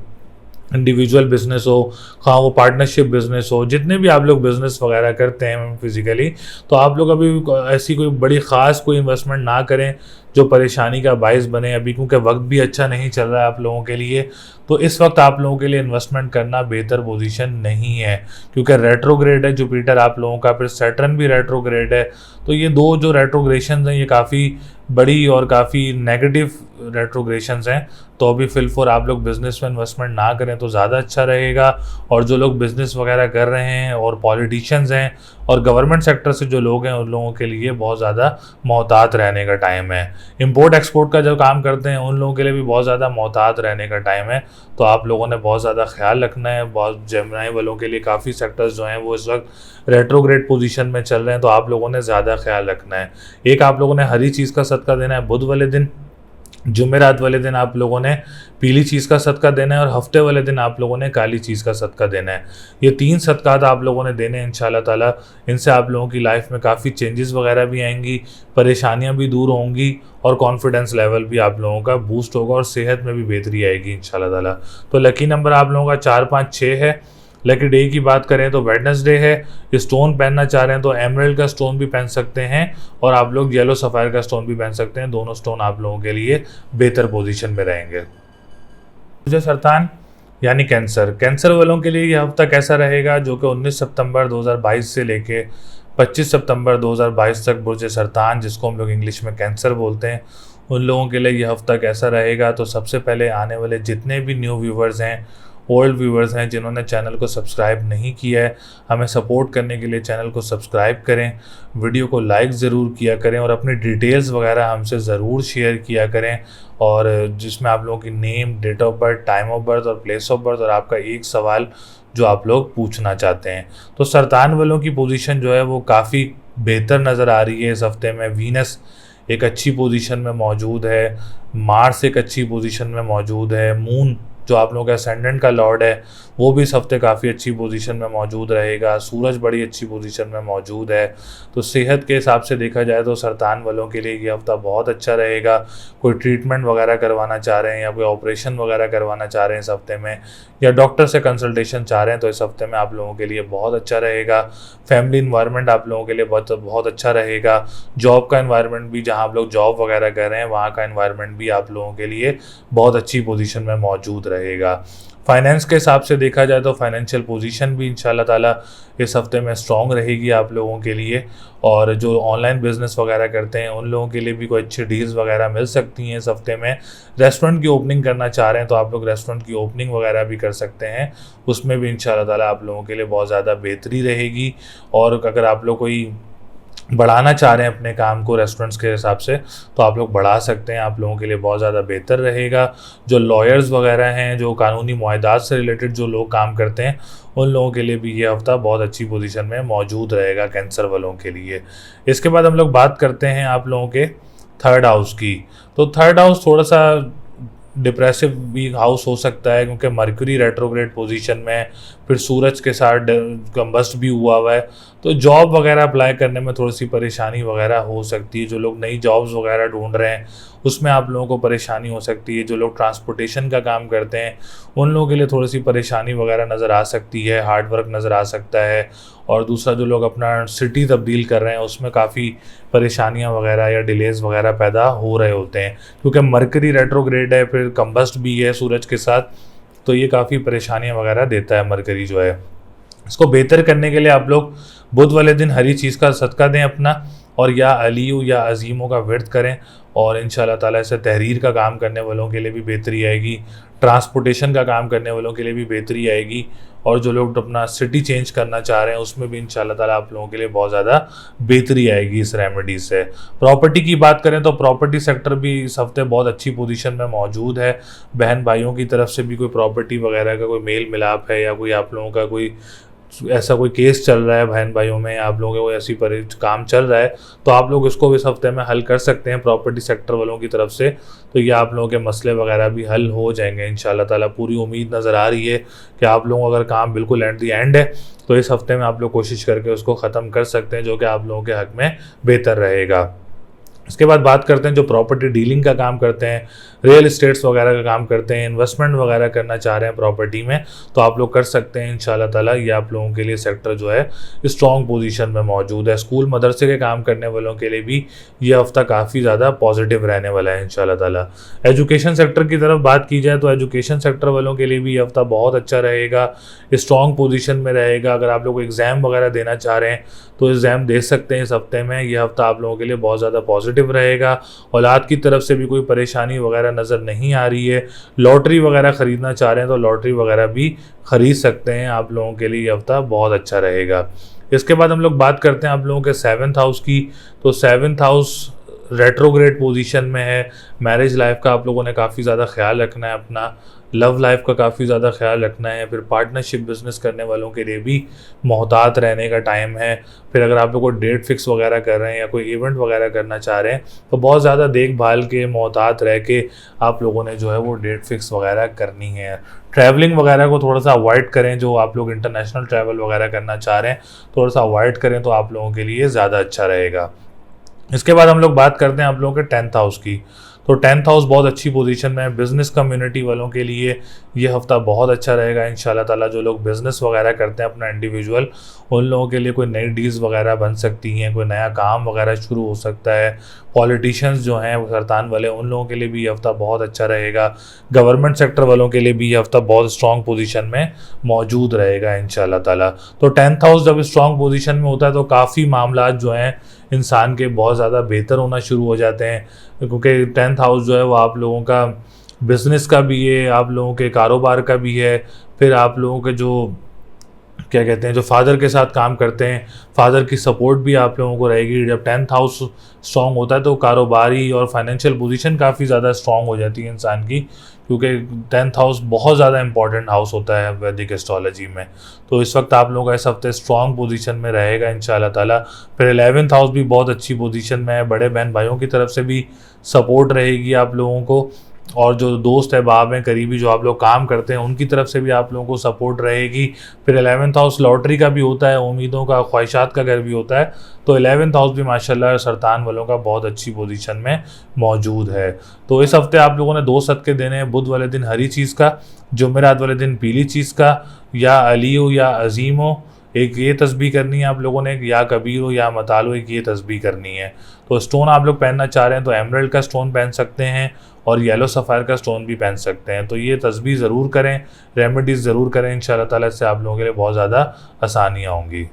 इंडिविजुअल बिजनेस हो, हाँ वो पार्टनरशिप बिजनेस हो, जितने भी आप लोग बिजनेस वगैरह करते हैं फिजिकली, तो आप लोग अभी ऐसी कोई बड़ी ख़ास कोई इन्वेस्टमेंट ना करें जो परेशानी का बायस बने अभी, क्योंकि वक्त भी अच्छा नहीं चल रहा है आप लोगों के लिए। तो इस वक्त आप लोगों के लिए इन्वेस्टमेंट करना बेहतर पोजीशन नहीं है, क्योंकि रेट्रोग्रेड है जुपिटर आप लोगों का, फिर सैटर्न भी रेट्रोग्रेड है। तो ये दो जो रेट्रोग्रेशन हैं ये काफ़ी बड़ी और काफ़ी नेगेटिव रेट्रोग्रेशंस हैं। तो अभी फिल फॉर आप लोग बिज़नेस में इन्वेस्टमेंट ना करें तो ज़्यादा अच्छा रहेगा। और जो लोग बिज़नेस वगैरह कर रहे हैं और पॉलिटिशियंस हैं और गवर्नमेंट सेक्टर से जो लोग हैं उन लोगों के लिए बहुत ज़्यादा मोहतात रहने का टाइम है। इंपोर्ट एक्सपोर्ट का जो काम करते हैं उन लोगों के लिए भी बहुत ज़्यादा मोहतात रहने का टाइम है। तो आप लोगों ने बहुत ज़्यादा ख्याल रखना है। बहुत जेमिनी वालों के लिए काफ़ी सेक्टर्स जो हैं वो इस वक्त रेट्रोग्रेड पोजीशन में चल रहे हैं, तो आप लोगों ने ज़्यादा ख्याल रखना है। एक आप लोगों ने हरी चीज़ का सदका देना है बुध वाले दिन, जुमेरात वाले दिन आप लोगों ने पीली चीज़ का सदका देना है और हफ्ते वाले दिन आप लोगों ने काली चीज़ का सदका देना है। ये 3 सदकात आप लोगों ने देने हैं इंशाल्लाह ताला। इनसे आप लोगों की लाइफ में काफ़ी चेंजेस वगैरह भी आएंगी, परेशानियां भी दूर होंगी और कॉन्फिडेंस लेवल भी आप लोगों का बूस्ट होगा और सेहत में भी बेहतरी आएगी इंशाल्लाह ताला। तो लकी नंबर आप लोगों का 4, 5, 6 है। लकी डे की बात करें तो वेडनेसडे है। स्टोन पहनना चाह रहे हैं तो एमरल्ड का स्टोन भी पहन सकते हैं और आप लोग येलो सफ़ायर का स्टोन भी पहन सकते हैं। दोनों स्टोन आप लोगों के लिए बेहतर पोजीशन में रहेंगे। मुझे सरतान यानी कैंसर वालों के लिए यह हफ्ता कैसा रहेगा, जो कि 19 सितंबर 2022 से लेके 25 सितंबर 2022 तक बुर्ज सरतान, जिसको हम लोग इंग्लिश में कैंसर बोलते हैं, उन लोगों के लिए यह हफ्ता कैसा रहेगा। तो सबसे पहले आने वाले जितने भी न्यू व्यूवर्स हैं, ओल्ड व्यूवर्स हैं, जिन्होंने चैनल को सब्सक्राइब नहीं किया है, हमें सपोर्ट करने के लिए चैनल को सब्सक्राइब करें, वीडियो को लाइक ज़रूर किया करें और अपनी डिटेल्स वगैरह हमसे ज़रूर शेयर किया करें। और जिसमें आप लोगों की name, date of birth, time of birth और प्लेस ऑफ बर्थ और आपका एक सवाल जो आप लोग पूछना चाहते हैं। तो सरतान वालों की पोजीशन जो है वो काफ़ी बेहतर नज़र आ रही है इस हफ्ते में। वीनस एक अच्छी पोजीशन में मौजूद है, मार्स एक अच्छी पोजीशन में मौजूद है, मून जो आप लोगों का असेंडेंट का लॉर्ड है वो भी इस हफ्ते काफ़ी अच्छी पोजीशन में मौजूद रहेगा, सूरज बड़ी अच्छी पोजीशन में मौजूद है। तो सेहत के हिसाब से देखा जाए तो सरतान वालों के लिए ये हफ्ता बहुत अच्छा रहेगा। कोई ट्रीटमेंट वगैरह करवाना चाह रहे हैं या कोई ऑपरेशन वगैरह करवाना चाह रहे हैं इस हफ्ते में, या डॉक्टर से कंसल्टेशन चाह रहे हैं, तो इस हफ्ते में आप लोगों के लिए बहुत अच्छा रहेगा। फैमिली इन्वायरमेंट आप लोगों के लिए बहुत अच्छा रहेगा। जॉब का इन्वायरमेंट भी, जहाँ आप लोग जॉब वगैरह कर रहे हैं वहाँ का इन्वायरमेंट भी आप लोगों के लिए बहुत अच्छी पोजीशन में मौजूद रहेगा। फाइनेंस के हिसाब से देखा जाए तो फाइनेंशियल पोजीशन भी इंशाल्लाह ताला इस हफ्ते में स्ट्रॉन्ग रहेगी आप लोगों के लिए। और जो ऑनलाइन बिजनेस वगैरह करते हैं उन लोगों के लिए भी कोई अच्छी डील्स वगैरह मिल सकती हैं इस हफ्ते में। रेस्टोरेंट की ओपनिंग करना चाह रहे हैं तो आप लोग रेस्टोरेंट की ओपनिंग वगैरह भी कर सकते हैं, उसमें भी इंशाल्लाह ताला आप लोगों के लिए बहुत ज़्यादा बेहतरी रहेगी। और अगर आप लोग कोई बढ़ाना चाह रहे हैं अपने काम को रेस्टोरेंट्स के हिसाब से, तो आप लोग बढ़ा सकते हैं, आप लोगों के लिए बहुत ज़्यादा बेहतर रहेगा। जो लॉयर्स वगैरह हैं, जो कानूनी मुआहदात से रिलेटेड जो लोग काम करते हैं, उन लोगों के लिए भी ये हफ़्ता बहुत अच्छी पोजीशन में मौजूद रहेगा कैंसर वालों के लिए। इसके बाद हम लोग बात करते हैं आप लोगों के थर्ड हाउस की। तो थर्ड हाउस थोड़ा सा डिप्रेसिव भी हाउस हो सकता है, क्योंकि मर्क्यूरी रेट्रोग्रेड पोजीशन में है, फिर सूरज के साथ कंबस्ट भी हुआ है। तो जॉब वगैरह अप्लाई करने में थोड़ी सी परेशानी वगैरह हो सकती है। जो लोग नई जॉब्स वगैरह ढूंढ रहे हैं उसमें आप लोगों को परेशानी हो सकती है। जो लोग ट्रांसपोर्टेशन का काम करते हैं उन लोगों के लिए थोड़ी सी परेशानी वगैरह नज़र आ सकती है, हार्ड वर्क नज़र आ सकता है। और दूसरा, जो लोग अपना सिटी तब्दील कर रहे हैं उसमें काफ़ी परेशानियां वगैरह या डिलेज़ वगैरह पैदा हो रहे होते हैं, क्योंकि मरकरी रेट्रोग्रेड है, फिर कंबस्ट भी है सूरज के साथ, तो ये काफ़ी परेशानियां वगैरह देता है मरकरी जो है। इसको बेहतर करने के लिए आप लोग बुध वाले दिन हरी चीज़ का सदका दें अपना, और या अलियू या अजीमों का व्रत करें, और इंशाल्लाह ताला से तहरीर का काम करने वालों के लिए भी बेहतरी आएगी, ट्रांसपोर्टेशन का काम करने वालों के लिए भी बेहतरी आएगी, और जो लोग अपना सिटी चेंज करना चाह रहे हैं उसमें भी इंशाल्लाह ताला आप लोगों के लिए बहुत ज़्यादा बेहतरी आएगी इस रेमेडी से। प्रॉपर्टी की बात करें तो प्रॉपर्टी सेक्टर भी इस हफ्ते बहुत अच्छी पोजीशन में मौजूद है। बहन भाइयों की तरफ से भी कोई प्रॉपर्टी वगैरह का कोई मेल मिलाप है, या कोई आप लोगों का कोई ऐसा कोई केस चल रहा है बहन भाइयों में, आप लोगों के कोई ऐसी काम चल रहा है, तो आप लोग इसको इस हफ्ते में हल कर सकते हैं प्रॉपर्टी सेक्टर वालों की तरफ से। तो ये आप लोगों के मसले वगैरह भी हल हो जाएंगे इंशाल्लाह ताला। पूरी उम्मीद नज़र आ रही है कि आप लोगों का अगर काम बिल्कुल एट दी एंड है तो इस हफ्ते में आप लोग कोशिश करके उसको ख़त्म कर सकते हैं, जो कि आप लोगों के हक़ में बेहतर रहेगा। इसके बाद बात करते हैं जो प्रॉपर्टी डीलिंग का काम करते हैं, रियल इस्टेट्स वगैरह का काम करते हैं, इन्वेस्टमेंट वगैरह करना चाह रहे हैं प्रॉपर्टी में, तो आप लोग कर सकते हैं इंशाल्लाह ताला। ये आप लोगों के लिए सेक्टर जो है स्ट्रॉन्ग पोजीशन में मौजूद है। स्कूल मदरसे के काम करने वालों के लिए भी ये हफ्ता काफ़ी ज़्यादा पॉजिटिव रहने वाला है इंशाल्लाह ताला। एजुकेशन सेक्टर की तरफ बात की जाए तो एजुकेशन सेक्टर वालों के लिए भी ये हफ्ता बहुत अच्छा रहेगा, स्ट्रॉन्ग पोजीशन में रहेगा। अगर आप लोग एग्ज़ाम वगैरह देना चाह रहे हैं तो एग्ज़ाम दे सकते हैं इस हफ्ते में। ये हफ्ता आप लोगों के लिए बहुत ज़्यादा पॉजिटिव रहेगा। औलाद की तरफ से भी कोई परेशानी वगैरह नज़र नहीं आ रही है। लॉटरी वगैरह ख़रीदना चाह रहे हैं तो लॉटरी वगैरह भी ख़रीद सकते हैं, आप लोगों के लिए ये हफ्ता बहुत अच्छा रहेगा। इसके बाद हम लोग बात करते हैं आप लोगों के 7th हाउस की। तो 7th हाउस रेट्रोग्रेड पोजीशन में है। मैरिज लाइफ का आप लोगों ने काफ़ी ज़्यादा ख्याल रखना है, अपना लव लाइफ का काफ़ी ज़्यादा ख्याल रखना है। फिर पार्टनरशिप बिजनेस करने वालों के लिए भी मोहतात रहने का टाइम है। फिर अगर आप लोग को डेट फिक्स वगैरह कर रहे हैं या कोई इवेंट वगैरह करना चाह रहे हैं तो बहुत ज़्यादा देखभाल के मोहतात रह के आप लोगों ने जो है वो डेट फिक्स वगैरह करनी है। ट्रैवलिंग वगैरह को थोड़ा सा अवॉइड करें, जो आप लोग इंटरनेशनल ट्रैवल वगैरह करना चाह रहे हैं थोड़ा सा अवॉइड करें तो आप लोगों के लिए ज़्यादा अच्छा रहेगा। इसके बाद हम लोग बात करते हैं आप लोगों के 10th हाउस की। तो 10th हाउस बहुत अच्छी पोजीशन में है। बिज़नेस कम्युनिटी वालों के लिए ये हफ्ता बहुत अच्छा रहेगा इंशाल्लाह ताला। जो लोग बिज़नेस वगैरह करते हैं अपना इंडिविजुअल, उन लोगों के लिए कोई नई डील्स वगैरह बन सकती हैं, कोई नया काम वगैरह शुरू हो सकता है। पॉलिटिशियंस जो हैं वो सरतान वाले, उन लोगों के लिए भी ये हफ्ता बहुत अच्छा रहेगा। गवर्नमेंट सेक्टर वालों के लिए भी ये हफ्ता बहुत स्ट्रॉन्ग पोजीशन में मौजूद रहेगा इंशाल्लाह ताला। तो 10th हाउस जब स्ट्रॉन्ग पोजीशन में होता है तो काफ़ी मामला जो हैं इंसान के बहुत ज़्यादा बेहतर होना शुरू हो जाते हैं, क्योंकि 10th हाउस जो है वो आप लोगों का बिज़नेस का भी है, आप लोगों के कारोबार का भी है। फिर आप लोगों के जो क्या कहते हैं, जो फादर के साथ काम करते हैं, फादर की सपोर्ट भी आप लोगों को रहेगी। जब 10th हाउस स्ट्रॉन्ग होता है तो कारोबारी और फाइनेंशियल पोजीशन काफ़ी ज़्यादा स्ट्रॉन्ग हो जाती है इंसान की, क्योंकि 10th हाउस बहुत ज़्यादा इंपॉर्टेंट हाउस होता है वैदिक एस्ट्रोलॉजी में। तो इस वक्त आप लोगों का इस हफ्ते स्ट्रॉन्ग पोजीशन में रहेगा इंशाल्लाह ताला। फिर 11th हाउस भी बहुत अच्छी पोजीशन में है। बड़े बहन भाइयों की तरफ से भी सपोर्ट रहेगी आप लोगों को, और जो दोस्त अहबाब हैं करीबी जो आप लोग काम करते हैं उनकी तरफ से भी आप लोगों को सपोर्ट रहेगी। फिर 11th हाउस लॉटरी का भी होता है, उम्मीदों का ख्वाहिशात का घर भी होता है। तो 11th हाउस भी माशाल्लाह सरतान वालों का बहुत अच्छी पोजीशन में मौजूद है। तो इस हफ्ते आप लोगों ने 2 सदके देने हैं। बुध वाले दिन हरी चीज़ का, जुमेरात वाले दिन पीली चीज़ का, या अलियो या अजीमो एक ये तस्बीह करनी है आप लोगों ने, या कबीरो या मतालो एक ये तस्बीह करनी है। तो स्टोन आप लोग पहनना चाह रहे हैं तो एमरल्ड का स्टोन पहन सकते हैं और येलो सफ़ायर का स्टोन भी पहन सकते हैं। तो ये तस्बीह ज़रूर करें, रेमेडीज़ ज़रूर करें, इंशाल्लाह ताला इससे आप लोगों के लिए बहुत ज़्यादा आसानियाँ होंगी।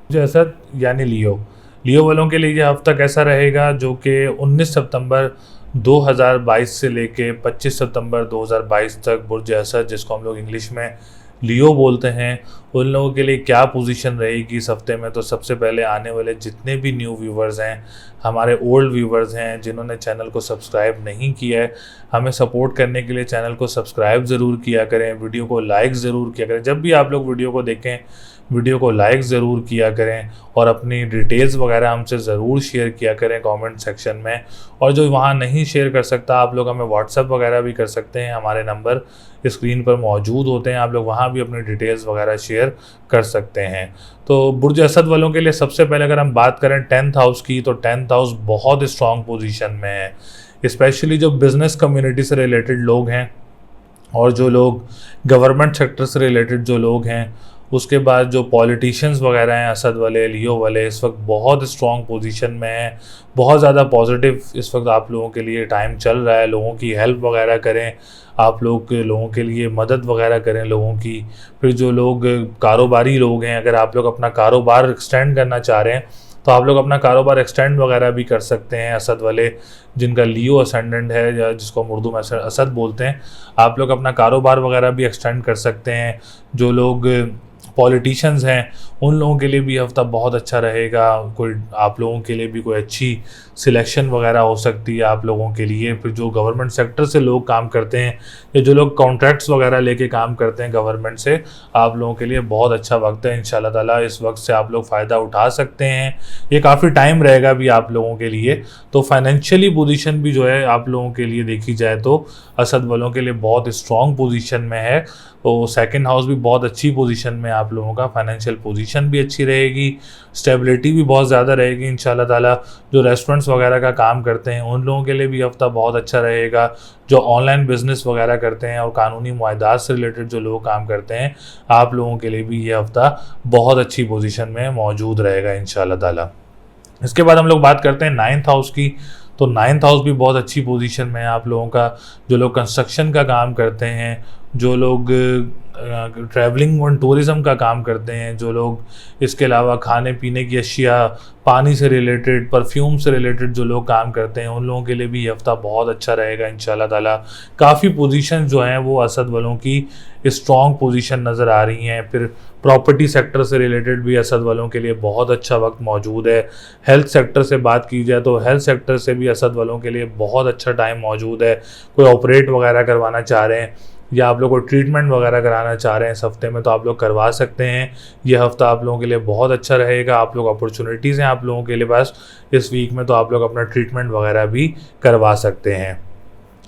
जैसा यानी लियो वालों के लिए ये हफ्ता कैसा रहेगा, जो कि 19 सितंबर 2022 से लेके 25 सितंबर 2022 तक बुर्ज असद, जिसको हम लोग इंग्लिश में लियो बोलते हैं, उन लोगों के लिए क्या पोजीशन रहेगी इस हफ्ते में। तो सबसे पहले आने वाले जितने भी न्यू व्यूवर्स हैं, हमारे ओल्ड व्यूवर्स हैं जिन्होंने चैनल को सब्सक्राइब नहीं किया है, हमें सपोर्ट करने के लिए चैनल को सब्सक्राइब ज़रूर किया करें, वीडियो को लाइक ज़रूर किया करें। जब भी आप लोग वीडियो को देखें, वीडियो को लाइक ज़रूर किया करें और अपनी डिटेल्स वगैरह हमसे ज़रूर शेयर किया करें कमेंट सेक्शन में। और जो वहाँ नहीं शेयर कर सकता, आप लोग हमें व्हाट्सएप वगैरह भी कर सकते हैं, हमारे नंबर स्क्रीन पर मौजूद होते हैं, आप लोग वहाँ भी अपनी डिटेल्स वगैरह शेयर कर सकते हैं। तो बुर्ज असद वालों के लिए सबसे पहले अगर हम बात करें 10th हाउस की, तो 10th हाउस बहुत स्ट्रॉन्ग पोजीशन में है। स्पेशली जो बिज़नेस कम्युनिटी से रिलेटेड लोग हैं और जो लोग गवर्नमेंट सेक्टर से रिलेटेड जो लोग हैं, उसके बाद जो पॉलिटिशियंस वगैरह हैं असद वाले, लियो वाले, इस वक्त बहुत स्ट्रॉन्ग पोजीशन में हैं। बहुत ज़्यादा पॉजिटिव इस वक्त आप लोगों के लिए टाइम चल रहा है। लोगों की हेल्प वगैरह करें, आप लोग लोगों के लिए मदद वगैरह करें लोगों की। फिर जो लोग कारोबारी लोग हैं, अगर आप लोग अपना कारोबार एक्सटेंड करना चाह रहे हैं तो आप लोग अपना कारोबार एक्सटेंड वगैरह भी कर सकते हैं। असद वाले जिनका लियो असेंडेंट है या जिसको हम उर्दू में असद बोलते हैं, आप लोग अपना कारोबार वगैरह भी एक्सटेंड कर सकते हैं। जो लोग पॉलिटिशियंस हैं, उन लोगों के लिए भी हफ्ता बहुत अच्छा रहेगा। कोई आप लोगों के लिए भी कोई अच्छी सिलेक्शन वगैरह हो सकती है आप लोगों के लिए। फिर जो गवर्नमेंट सेक्टर से लोग काम करते हैं या जो लोग कॉन्ट्रैक्ट्स वगैरह लेके काम करते हैं गवर्नमेंट से, आप लोगों के लिए बहुत अच्छा वक्त है। इंशाल्लाह ताला इस वक्त से आप लोग फ़ायदा उठा सकते हैं। ये काफ़ी टाइम रहेगा भी आप लोगों के लिए। तो फाइनेंशियली पोजीशन भी जो है आप लोगों के लिए देखी जाए तो असद वालों के लिए बहुत स्ट्रॉन्ग पोजीशन में है। तो सेकंड हाउस भी बहुत अच्छी पोजीशन में आप लोगों का, फाइनेंशियल पोजीशन भी अच्छी रहेगी, स्टेबिलिटी भी बहुत ज़्यादा रहेगी इंशाल्लाह ताला। जो रेस्टोरेंट्स वगैरह का काम करते हैं उन लोगों के लिए भी हफ्ता बहुत अच्छा रहेगा। जो ऑनलाइन बिजनेस वगैरह करते हैं और कानूनी मुआहदात से रिलेटेड जो लोग काम करते हैं, आप लोगों के लिए भी ये हफ्ता बहुत अच्छी पोजीशन में मौजूद रहेगा इंशाल्लाह ताला। इसके बाद हम लोग बात करते हैं 9th हाउस की। तो 9th हाउस भी बहुत अच्छी पोजीशन में है आप लोगों का। जो लोग कंस्ट्रक्शन का काम करते हैं, जो लोग ट्रैवलिंग और टूरिज़म का काम करते हैं, जो लोग इसके अलावा खाने पीने की अशिया, पानी से रिलेटेड, परफ्यूम से रिलेटेड जो लोग काम करते हैं, उन लोगों के लिए भी ये हफ्ता बहुत अच्छा रहेगा इंशाल्लाह ताला। काफ़ी पोजीशन जो हैं वो असद वालों की स्ट्रॉन्ग पोजीशन नज़र आ रही हैं। फिर प्रॉपर्टी सेक्टर से रिलेटेड भी असद वालों के लिए बहुत अच्छा वक्त मौजूद है। हेल्थ सेक्टर से बात की जाए तो हेल्थ सेक्टर से भी असद वालों के लिए बहुत अच्छा टाइम मौजूद है। कोई ऑपरेट वगैरह करवाना चाह रहे हैं या आप लोग को ट्रीटमेंट वगैरह कराना चाह रहे हैं इस हफ्ते में, तो आप लोग करवा सकते हैं। ये हफ्ता आप लोगों के लिए बहुत अच्छा रहेगा। आप लोग अपॉर्चुनिटीज़ हैं आप लोगों के लिए पास इस वीक में, तो आप लोग अपना ट्रीटमेंट वगैरह भी करवा सकते हैं।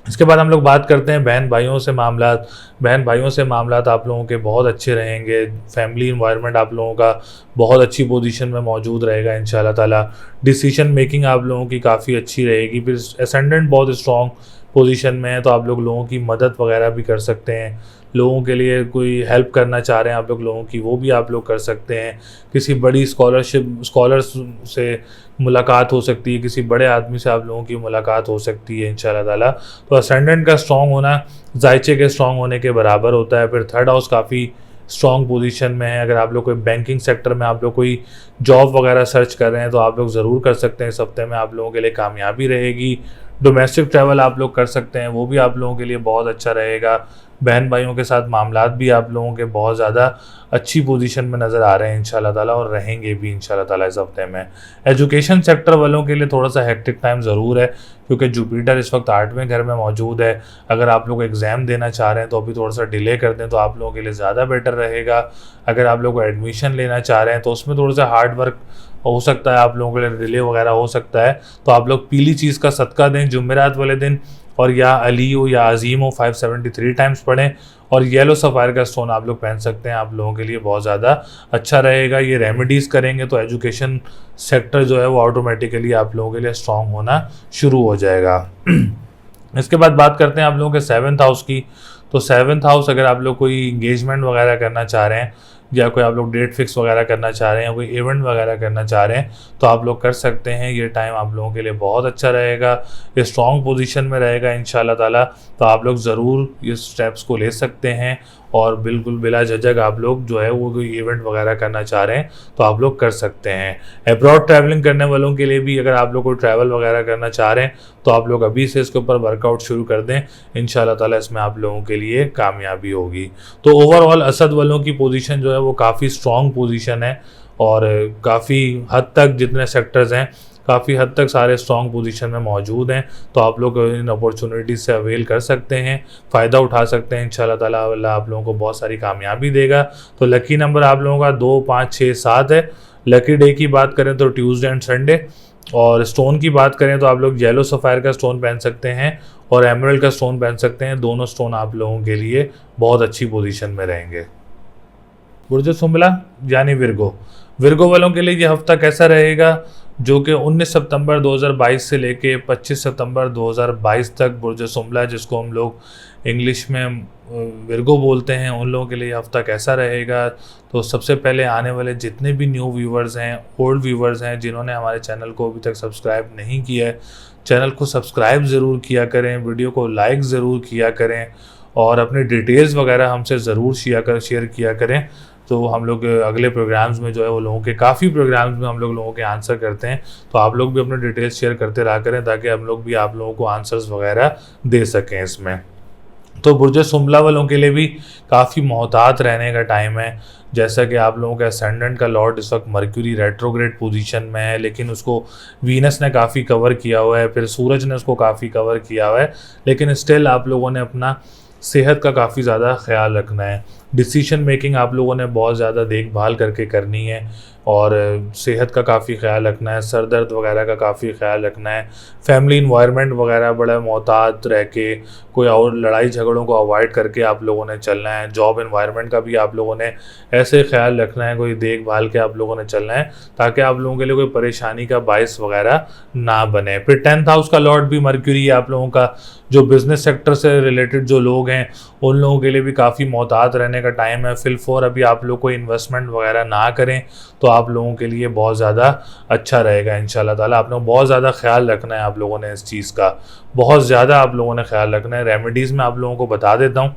इसके बाद हम लोग बात करते हैं बहन भाइयों से मामलात। बहन भाइयों से मामलात आप लोगों के बहुत अच्छे रहेंगे। फैमिली इन्वायरमेंट आप लोगों का बहुत अच्छी पोजीशन में मौजूद रहेगा इंशाल्लाह ताला। डिसीजन मेकिंग आप लोगों की काफ़ी अच्छी रहेगी। फिर असेंडेंट बहुत स्ट्रॉन्ग पोजीशन में है, तो आप लोग लोगों की मदद वगैरह भी कर सकते हैं। लोगों के लिए कोई हेल्प करना चाह रहे हैं आप लोग लोगों की, वो भी आप लोग कर सकते हैं। किसी बड़ी स्कॉलर्स से मुलाकात हो सकती है, किसी बड़े आदमी से आप लोगों की मुलाकात हो सकती है इंशाल्लाह ताला। तो असेंडेंट का स्ट्रॉन्ग होना जायचे के स्ट्रॉन्ग होने के बराबर होता है। फिर थर्ड हाउस काफ़ी स्ट्रॉन्ग पोजीशन में है। अगर आप लोग कोई बैंकिंग सेक्टर में आप लोग कोई जॉब वगैरह सर्च कर रहे हैं तो आप लोग ज़रूर कर सकते हैं। इस हफ्ते में आप लोगों के लिए कामयाबी रहेगी। डोमेस्टिक ट्रैवल आप लोग कर सकते हैं, वो भी आप लोगों के लिए बहुत अच्छा रहेगा। बहन भाइयों के साथ मामलात भी आप लोगों के बहुत ज़्यादा अच्छी पोजीशन में नज़र आ रहे हैं इंशाल्लाह ताला, और रहेंगे भी इंशाल्लाह ताला इस हफ्ते में। एजुकेशन सेक्टर वालों के लिए थोड़ा सा हेक्टिक टाइम ज़रूर है, क्योंकि जुपिटर इस वक्त 8वें घर में मौजूद है। अगर आप लोग एग्ज़ाम देना चाह रहे हैं तो अभी थोड़ा सा डिले कर दें तो आप लोगों के लिए ज़्यादा बेटर रहेगा। अगर आप लोग एडमिशन लेना चाह रहे हैं तो उसमें थोड़ा सा हार्ड वर्क हो सकता है, आप लोगों के लिए डिले वगैरह हो सकता है। तो आप लोग पीली चीज़ का सदका दें जुमेरात वाले दिन, और या अली हो या अजीम हो 573 टाइम्स पढ़ें, और येलो सफ़ायर का स्टोन आप लोग पहन सकते हैं। आप लोगों के लिए बहुत ज़्यादा अच्छा रहेगा। ये रेमेडीज़ करेंगे तो एजुकेशन सेक्टर जो है वो ऑटोमेटिकली आप लोगों के लिए स्ट्रॉन्ग होना शुरू हो जाएगा। इसके बाद बात करते हैं आप लोगों के 7th हाउस की। तो 7th हाउस, अगर आप लोग कोई इंगेजमेंट वगैरह करना चाह रहे हैं या कोई आप लोग डेट फिक्स वगैरह करना चाह रहे हैं या कोई इवेंट वगैरह करना चाह रहे हैं तो आप लोग कर सकते हैं। ये टाइम आप लोगों के लिए बहुत अच्छा रहेगा, ये स्ट्रॉन्ग पोजीशन में रहेगा इंशाल्लाह ताला। तो आप लोग ज़रूर इस स्टेप्स को ले सकते हैं और बिल्कुल बिला झिझक आप लोग जो है वो कोई इवेंट वगैरह करना चाह रहे हैं तो आप लोग कर सकते हैं। अब्रॉड ट्रैवलिंग करने वालों के लिए भी अगर आप लोग कोई ट्रैवल वगैरह करना चाह रहे हैं तो आप लोग अभी से इसके ऊपर वर्कआउट शुरू कर दें, इंशाल्लाह ताला इसमें आप लोगों के लिए कामयाबी होगी। तो ओवरऑल असद वालों की पोजीशन जो है वो काफ़ी स्ट्रॉन्ग पोजीशन है और काफ़ी हद तक जितने सेक्टर्स हैं काफ़ी हद तक सारे स्ट्रॉन्ग पोजीशन में मौजूद हैं। तो आप लोग इन अपॉर्चुनिटीज़ से अवेल कर सकते हैं, फ़ायदा उठा सकते हैं। इंशाल्लाह ताला अल्लाह आप लोगों को बहुत सारी कामयाबी देगा। तो लकी नंबर आप लोगों का 2, 5, 6, 7 है। लकी डे की बात करें तो ट्यूसडे एंड संडे, और स्टोन की बात करें तो आप लोग येलो सफ़ायर का स्टोन पहन सकते हैं और एमरल्ड का स्टोन पहन सकते हैं। दोनों स्टोन आप लोगों के लिए बहुत अच्छी पोजीशन में रहेंगे। बुर्ज सुंबला यानी विर्गो वालों के लिए ये हफ्ता कैसा रहेगा, जो कि 19 सितंबर 2022 से लेके 25 सितंबर 2022 तक बुर्ज सुंबला, जिसको हम लोग इंग्लिश में विर्गो बोलते हैं, उन लोगों के लिए हफ्ता कैसा रहेगा। तो सबसे पहले आने वाले जितने भी न्यू व्यूवर्स हैं, ओल्ड व्यूवर्स हैं, जिन्होंने हमारे चैनल को अभी तक सब्सक्राइब नहीं किया है, चैनल को सब्सक्राइब ज़रूर किया करें, वीडियो को लाइक ज़रूर किया करें और अपनी डिटेल्स वगैरह हमसे ज़रूर शेयर किया करें। तो हम लोग अगले प्रोग्राम्स में जो है वो लोगों के काफ़ी प्रोग्राम्स में हम लोगों के आंसर करते हैं। तो आप लोग भी अपने डिटेल्स शेयर करते रहा करें ताकि हम लोग भी आप लोगों को आंसर्स वगैरह दे सकें इसमें। तो बुर्ज सुंबला वालों के लिए भी काफ़ी मोहतात रहने का टाइम है। जैसा कि आप लोगों का असेंडेंट का लॉर्ड इस वक्त मर्क्यूरी रेट्रोग्रेड पोजीशन में है, लेकिन उसको वीनस ने काफ़ी कवर किया हुआ है, फिर सूरज ने उसको काफ़ी कवर किया हुआ है, लेकिन स्टिल आप लोगों ने अपना सेहत का काफ़ी ज़्यादा ख्याल रखना है। डिसीजन मेकिंग आप लोगों ने बहुत ज़्यादा देखभाल करके करनी है और सेहत का काफ़ी ख्याल रखना है, सर दर्द वगैरह का काफ़ी ख्याल रखना है। फैमिली इन्वायरमेंट वगैरह बड़ा मोहतात रह के, कोई और लड़ाई झगड़ों को अवॉइड करके आप लोगों ने चलना है। जॉब इन्वायरमेंट का भी आप लोगों ने ऐसे ख्याल रखना है, कोई देखभाल के आप लोगों ने चलना है ताकि आप लोगों के लिए कोई परेशानी का बायस वगैरह ना बने। फिर 10th हाउस का लॉर्ड भी मर्क्यूरी है आप लोगों का, जो बिज़नेस सेक्टर से रिलेटेड जो लोग हैं उन लोगों के लिए भी काफ़ी मोहतात रहने का टाइम है। फिल फॉर अभी आप लोग कोई इन्वेस्टमेंट वगैरह ना करें तो आप लोगों के लिए बहुत ज़्यादा अच्छा रहेगा इंशाल्लाह ताला। आप लोग बहुत ज़्यादा ख्याल रखना है आप लोगों ने इस चीज़ का, बहुत ज़्यादा आप लोगों ने ख्याल रखना है। रेमेडीज़ में आप लोगों को बता देता हूँ,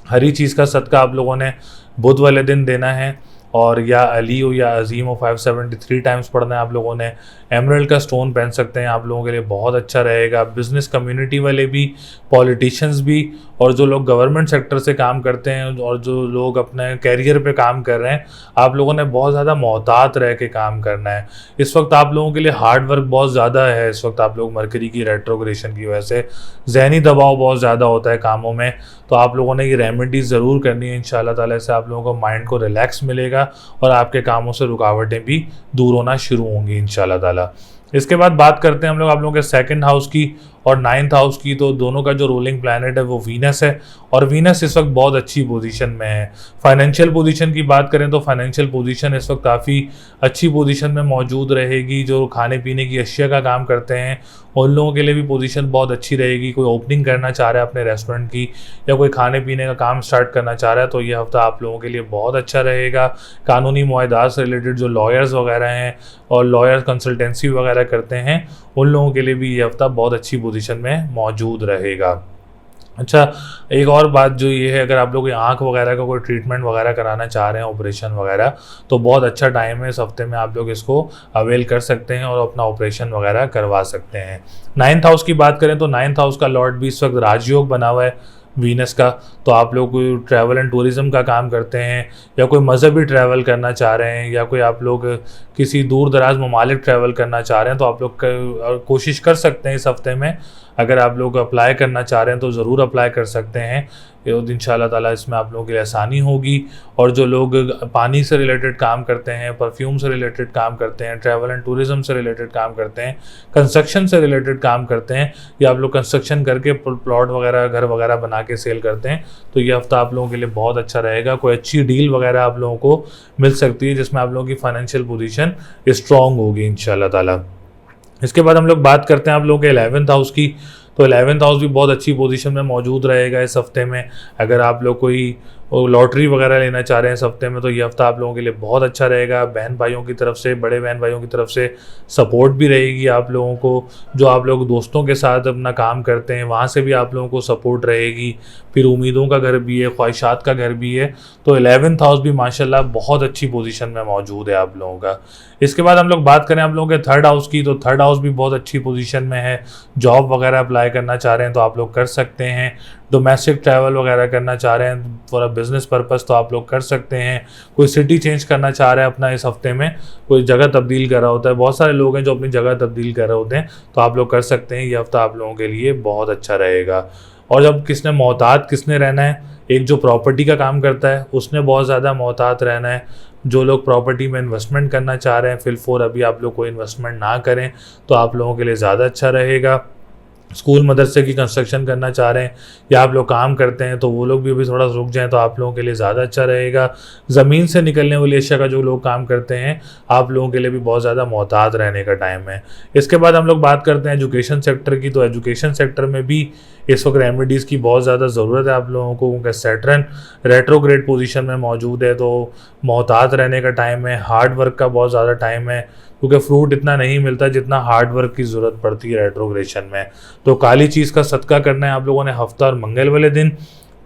हरी चीज़ का सदका आप लोगों ने बुध वाले दिन देना है और या अली हो या अजीम हो 573 टाइम्स पढ़ना है आप लोगों ने। एमरल्ड का स्टोन पहन सकते हैं, आप लोगों के लिए बहुत अच्छा रहेगा। बिज़नेस कम्युनिटी वाले भी, पॉलिटिशियंस भी और जो लोग गवर्नमेंट सेक्टर से काम करते हैं और जो लोग अपने कैरियर पे काम कर रहे हैं, आप लोगों ने बहुत ज़्यादा मोहतात रह के काम करना है। इस वक्त आप लोगों के लिए हार्ड वर्क बहुत ज़्यादा है। इस वक्त आप लोग मरकरी की रेट्रोग्रेशन की वजह से ज़हनी दबाव बहुत ज़्यादा होता है कामों में, तो आप लोगों ने ये रेमेडीज़ ज़रूर करनी है। इंशाल्लाह ताला से आप लोगों को माइंड को रिलैक्स मिलेगा और आपके कामों से रुकावटें भी दूर होना शुरू होंगी इंशाल्लाह ताला। इसके बाद बात करते हैं हम लोग आप लोगों के 2nd हाउस की और 9th हाउस की। तो दोनों का जो रूलिंग प्लैनेट है वो वीनस है और वीनस इस वक्त बहुत अच्छी पोजीशन में है। फाइनेंशियल पोजीशन की बात करें तो फाइनेंशियल पोजीशन इस वक्त काफ़ी अच्छी पोजीशन में मौजूद रहेगी। जो खाने पीने की अशिया का काम करते हैं उन लोगों के लिए भी पोजीशन बहुत अच्छी रहेगी। कोई ओपनिंग करना चाह रहा है अपने रेस्टोरेंट की या कोई खाने पीने का काम स्टार्ट करना चाह रहा है तो ये हफ्ता आप लोगों के लिए बहुत अच्छा रहेगा। कानूनी मुआहदात से रिलेटेड जो लॉयर्स वगैरह हैं और लॉयर कंसल्टेंसी वगैरह करते हैं उन लोगों के लिए भी ये हफ्ता बहुत अच्छी पोजीशन में मौजूद रहेगा। अच्छा, एक और बात जो ये है, अगर आप लोग आँख वगैरह का कोई ट्रीटमेंट वगैरह कराना चाह रहे हैं, ऑपरेशन वगैरह, तो बहुत अच्छा टाइम है। इस हफ्ते में आप लोग इसको अवेल कर सकते हैं और अपना ऑपरेशन वगैरह करवा सकते हैं। 9th हाउस की बात करें तो 9th हाउस का लॉर्ड भी इस वक्त राजयोग बना हुआ है वीनस का। तो आप लोग कोई ट्रैवल एंड टूरिज़्म का काम करते हैं या कोई मजहबी ट्रैवल करना चाह रहे हैं या कोई आप लोग किसी दूर दराज ममालिक ट्रैवल करना चाह रहे हैं तो आप लोग कोशिश कर सकते हैं इस हफ्ते में। अगर आप लोग अप्लाई करना चाह रहे हैं तो ज़रूर अप्लाई कर सकते हैं। इंशाल्लाह ताला इसमें आप लोगों के लिए आसानी होगी। और जो लोग पानी से रिलेटेड काम करते हैं, परफ्यूम से रिलेटेड काम करते हैं, ट्रैवल एंड टूरिज़्म से रिलेटेड काम करते हैं, कंस्ट्रक्शन से रिलेटेड काम करते हैं या आप लोग कंस्ट्रक्शन करके प्लॉट वगैरह घर वगैरह बना के सेल करते हैं तो ये हफ्ता आप लोगों के लिए बहुत अच्छा रहेगा। कोई अच्छी डील वगैरह आप लोगों को मिल सकती है जिसमें आप लोगों की फाइनेंशियल पोजीशन स्ट्रॉन्ग होगी इंशाल्लाह ताला। इसके बाद हम लोग बात करते हैं आप लोगों के 11th हाउस की। तो 11th हाउस भी बहुत अच्छी पोजीशन में मौजूद रहेगा इस हफ्ते में। अगर आप लोग कोई लॉटरी वगैरह लेना चाह रहे हैं इस हफ्ते में, तो ये हफ्ता आप लोगों के लिए बहुत अच्छा रहेगा। बहन भाइयों की तरफ से, बड़े बहन भाइयों की तरफ से सपोर्ट भी रहेगी आप लोगों को। जो आप लोग दोस्तों के साथ अपना काम करते हैं वहाँ से भी आप लोगों को सपोर्ट रहेगी। फिर उम्मीदों का घर भी है, ख्वाहिशात का घर भी है। तो 11th हाउस भी माशाल्लाह बहुत अच्छी पोजीशन में मौजूद है आप लोगों का। इसके बाद हम लोग बात करें आप लोगों के 3rd हाउस की, तो 3rd हाउस भी बहुत अच्छी पोजीशन में है। जॉब वगैरह अप्लाई करना चाह रहे हैं तो आप लोग कर सकते हैं। डोमेस्टिक ट्रैवल वगैरह करना चाह रहे हैं फॉर अ बिजनेस पर्पस तो आप लोग कर सकते हैं। कोई सिटी चेंज करना चाह रहे हैं अपना इस हफ्ते में, कोई जगह तब्दील कर रहा होता है, बहुत सारे लोग हैं जो अपनी जगह तब्दील कर रहे होते हैं, तो आप लोग कर सकते हैं। ये हफ्ता आप लोगों के लिए बहुत अच्छा रहेगा। और जब किसने रहना है, एक जो प्रॉपर्टी का काम करता है उसने बहुत ज़्यादा मोहतात रहना है। जो लोग प्रॉपर्टी में इन्वेस्टमेंट करना चाह रहे हैं फिलहाल अभी आप लोग कोई इन्वेस्टमेंट ना करें तो आप लोगों के लिए ज़्यादा अच्छा रहेगा। स्कूल मदरसे की कंस्ट्रक्शन करना चाह रहे हैं या आप लोग काम करते हैं तो वो लोग भी अभी थोड़ा रुक जाएं तो आप लोगों के लिए ज़्यादा अच्छा रहेगा। ज़मीन से निकलने वाली अशिया का जो लोग काम करते हैं आप लोगों के लिए भी बहुत ज़्यादा मोहतात रहने का टाइम है। इसके बाद हम लोग बात करते हैं एजुकेशन सेक्टर की, तो एजुकेशन सेक्टर में भी इस वक्त रेमेडीज़ की बहुत ज़्यादा ज़रूरत है आप लोगों को, क्योंकि सैटर्न रेट्रोग्रेड पोजीशन में मौजूद है तो मोहतात रहने का टाइम है। हार्ड वर्क का बहुत ज़्यादा टाइम है, क्योंकि फ्रूट इतना नहीं मिलता जितना हार्ड वर्क की ज़रूरत पड़ती है रेट्रोग्रेशन में। तो काली चीज़ का सदका करना है आप लोगों ने हफ्ता और मंगल वाले दिन,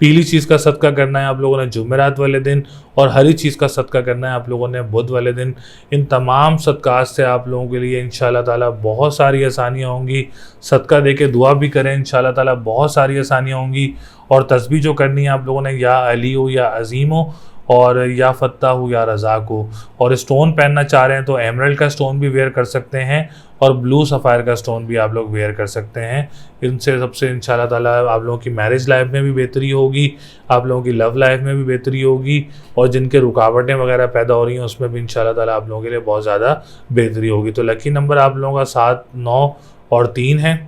पीली चीज़ का सदका करना है आप लोगों ने जुमेरात वाले दिन, और हरी चीज़ का सदका करना है आप लोगों ने बुध वाले दिन। इन तमाम सदक़ात से आप लोगों के लिए इंशाल्लाह ताला बहुत सारी आसानियाँ होंगी। सदका दे के दुआ भी करें, इंशाल्लाह ताला बहुत सारी आसानियाँ होंगी। और तस्बीह जो करनी है आप लोगों ने, या अली हो या अज़ीम हो और या फ़त्ता हो या रज़ाक हो। और स्टोन पहनना चाह रहे हैं तो एमरल्ड का स्टोन भी वेयर कर सकते हैं और ब्लू सफ़ायर का स्टोन भी आप लोग वेयर कर सकते हैं। इनसे सबसे इंशाल्लाह ताला आप लोगों की मैरिज लाइफ में भी बेहतरी होगी, आप लोगों की लव लाइफ में भी बेहतरी होगी, और जिनके रुकावटें वगैरह पैदा हो रही हैं उसमें भी इंशाल्लाह ताला आप लोगों के लिए बहुत ज़्यादा बेहतरी होगी। तो लकी नंबर आप लोगों का 7, 9 और 3 है।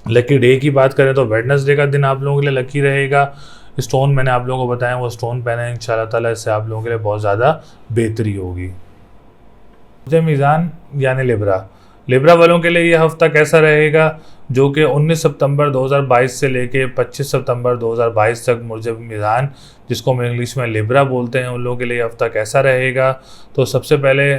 लकी डे की बात करें तो वेडनेसडे का दिन आप लोगों के लिए लकी रहेगा। स्टोन मैंने आप लोगों को बताया वो स्टोन पहने इंशाल्लाह ताला, इससे आप लोगों के लिए बहुत ज़्यादा बेहतरी होगी। मीज़ान यानी लिब्रा वालों के लिए ये हफ्ता कैसा रहेगा, जो कि 19 सितंबर 2022 से लेके 25 सितंबर 2022 तक मुर्जे मीज़ान, जिसको हम इंग्लिश में लिब्रा बोलते हैं, उन लोगों के लिए ये हफ्ता कैसा रहेगा। तो सबसे पहले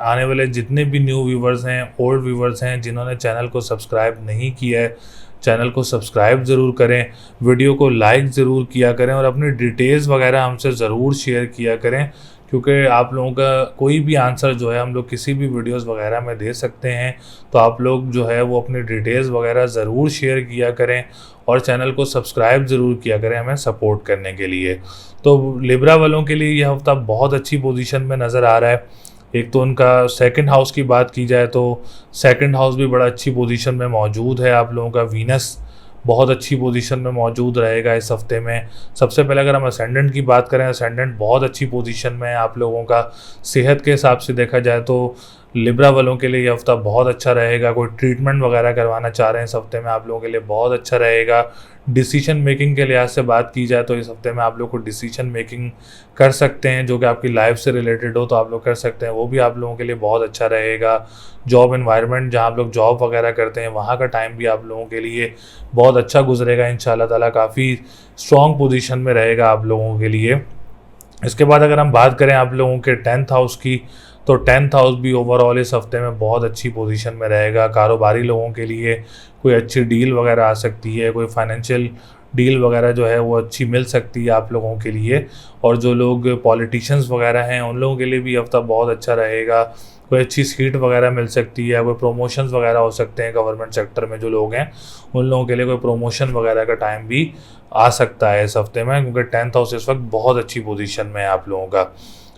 आने वाले जितने भी न्यू व्यूवर्स हैं, ओल्ड व्यूवर्स हैं, जिन्होंने चैनल को सब्सक्राइब नहीं किया है, चैनल को सब्सक्राइब ज़रूर करें, वीडियो को लाइक ज़रूर किया करें और अपनी डिटेल्स वगैरह हमसे ज़रूर शेयर किया करें, क्योंकि आप लोगों का कोई भी आंसर जो है हम लोग किसी भी वीडियोस वगैरह में दे सकते हैं। तो आप लोग जो है वो अपनी डिटेल्स वगैरह ज़रूर शेयर किया करें और चैनल को सब्सक्राइब ज़रूर किया करें हमें सपोर्ट करने के लिए। तो लिब्रा वालों के लिए यह हफ्ता बहुत अच्छी पोजीशन में नज़र आ रहा है। एक तो उनका 2nd हाउस की बात की जाए तो 2nd हाउस भी बड़ा अच्छी पोजीशन में मौजूद है। आप लोगों का वीनस बहुत अच्छी पोजीशन में मौजूद रहेगा इस हफ्ते में। सबसे पहले अगर हम असेंडेंट की बात करें, असेंडेंट बहुत अच्छी पोजीशन में है आप लोगों का। सेहत के हिसाब से देखा जाए तो लिब्रा वालों के लिए ये हफ्ता बहुत अच्छा रहेगा। कोई ट्रीटमेंट वगैरह करवाना चाह रहे हैं इस हफ्ते में आप लोगों के लिए बहुत अच्छा रहेगा। डिसीजन मेकिंग के लिहाज से बात की जाए तो इस हफ्ते में आप लोग को डिसीजन मेकिंग कर सकते हैं जो कि आपकी लाइफ से रिलेटेड हो तो आप लोग कर सकते हैं, वो भी आप लोगों के लिए बहुत अच्छा रहेगा। जॉब एनवायरनमेंट जहाँ आप लोग जॉब वगैरह करते हैं वहाँ का टाइम भी आप लोगों के लिए बहुत अच्छा गुजरेगा इंशाल्लाह ताला, काफ़ी स्ट्रॉन्ग पोजीशन में रहेगा आप लोगों के लिए। इसके बाद अगर हम बात करें आप लोगों के 10th हाउस की, तो 10th हाउस भी ओवरऑल इस हफ्ते में बहुत अच्छी पोजीशन में रहेगा। कारोबारी लोगों के लिए कोई अच्छी डील वगैरह आ सकती है, कोई फाइनेंशियल डील वगैरह जो है वो अच्छी मिल सकती है आप लोगों के लिए। और जो लोग पॉलिटिशियंस वगैरह हैं उन लोगों के लिए भी हफ्ता बहुत अच्छा रहेगा। कोई अच्छी सीट वगैरह मिल सकती है, कोई प्रमोशंस वगैरह हो सकते हैं गवर्नमेंट सेक्टर में जो लोग हैं उन लोगों के लिए कोई प्रमोशन वगैरह का टाइम भी आ सकता है इस हफ्ते में, क्योंकि 10th हाउस इस वक्त बहुत अच्छी पोजीशन में है आप लोगों का।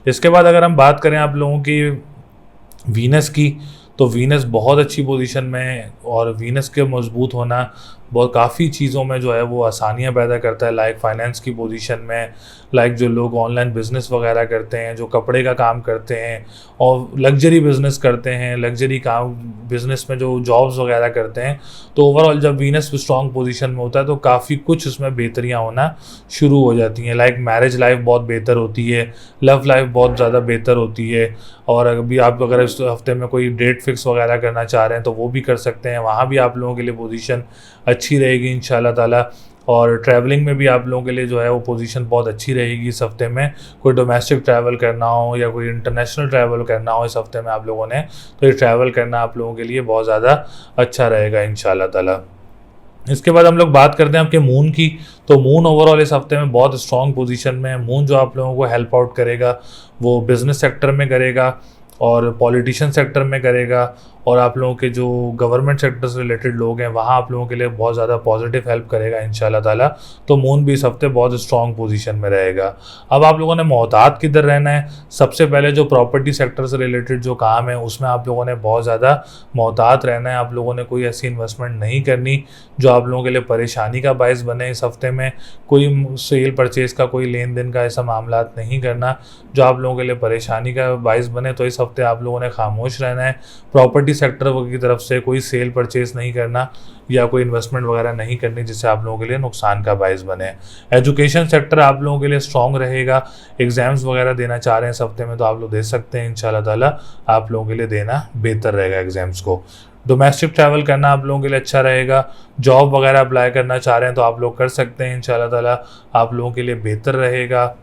इसके बाद अगर हम बात करें आप लोगों की वीनस की, तो वीनस बहुत अच्छी पोजीशन में है और वीनस के मजबूत होना बहुत काफ़ी चीज़ों में जो है वो आसानियाँ पैदा करता है। लाइक फाइनेंस की पोजीशन में, लाइक जो लोग ऑनलाइन बिज़नेस वगैरह करते हैं, जो कपड़े का काम करते हैं और लग्जरी बिज़नेस करते हैं, लग्जरी काम बिज़नेस में जो जॉब्स वगैरह करते हैं, तो ओवरऑल जब वीनस स्ट्रॉन्ग पोजीशन में होता है तो काफ़ी कुछ उसमें बेहतरियाँ होना शुरू हो जाती हैं। लाइक मैरिज लाइफ बहुत बेहतर होती है, लव लाइफ बहुत ज़्यादा बेहतर होती है। और अभी आप अगर इस हफ्ते में कोई डेट फिक्स वगैरह करना चाह रहे हैं तो वो भी कर सकते हैं, वहाँ भी आप लोगों के लिए पोजीशन अच्छी रहेगी इंशाल्लाह ताला। और ट्रैवलिंग में भी आप लोगों के लिए जो है वो पोजीशन बहुत अच्छी रहेगी इस हफ्ते में। कोई डोमेस्टिक ट्रैवल करना हो या कोई इंटरनेशनल ट्रैवल करना हो इस हफ्ते में आप लोगों ने, तो ये ट्रैवल करना आप लोगों के लिए बहुत ज़्यादा अच्छा रहेगा इंशाल्लाह ताला। इसके बाद हम लोग बात करते हैं आपके मून की। तो मून ओवरऑल इस हफ्ते में बहुत स्ट्रॉन्ग पोजीशन में है। मून जो आप लोगों को हेल्प आउट करेगा वो बिजनेस सेक्टर में करेगा और पॉलिटिशियन सेक्टर में करेगा, और आप लोगों के जो गवर्नमेंट सेक्टर से रिलेटेड लोग हैं वहाँ आप लोगों के लिए बहुत ज़्यादा पॉजिटिव हेल्प करेगा इंशाल्लाह ताला। तो मून भी इस हफ्ते बहुत स्ट्रॉन्ग पोजीशन में रहेगा। अब आप लोगों ने मोहतात किधर रहना है, सबसे पहले जो प्रॉपर्टी सेक्टर से रिलेटेड जो काम है उसमें आप लोगों ने बहुत ज़्यादा मोहतात रहना है। आप लोगों ने कोई ऐसी इन्वेस्टमेंट नहीं करनी जो आप लोगों के लिए परेशानी का बायस बने। इस हफ्ते में कोई सेल परचेज़ का, कोई लेन देन का ऐसा मामला नहीं करना जो आप लोगों के लिए परेशानी का बायस बने। तो इस हफ्ते आप लोगों ने खामोश रहना है। प्रॉपर्टी सेक्टर की तरफ से कोई सेल परचेज नहीं करना या कोई इन्वेस्टमेंट वगैरह नहीं करनी जिससे आप लोगों के लिए नुकसान का बायस बने। एजुकेशन सेक्टर आप लोगों के लिए स्ट्रांग रहेगा। एग्जाम्स वगैरह देना चाह रहे हैं इस हफ्ते में तो आप लोग दे सकते हैं इंशाल्लाह ताला। आप लोगों के लिए देना बेहतर रहेगा एग्जाम्स को। डोमेस्टिक ट्रैवल करना आप लोगों के लिए अच्छा रहेगा। जॉब वगैरह अप्लाई करना चाह रहे हैं तो आप लोग कर सकते हैं इंशाल्लाह ताला, आप लोगों के लिए बेहतर रहेगा।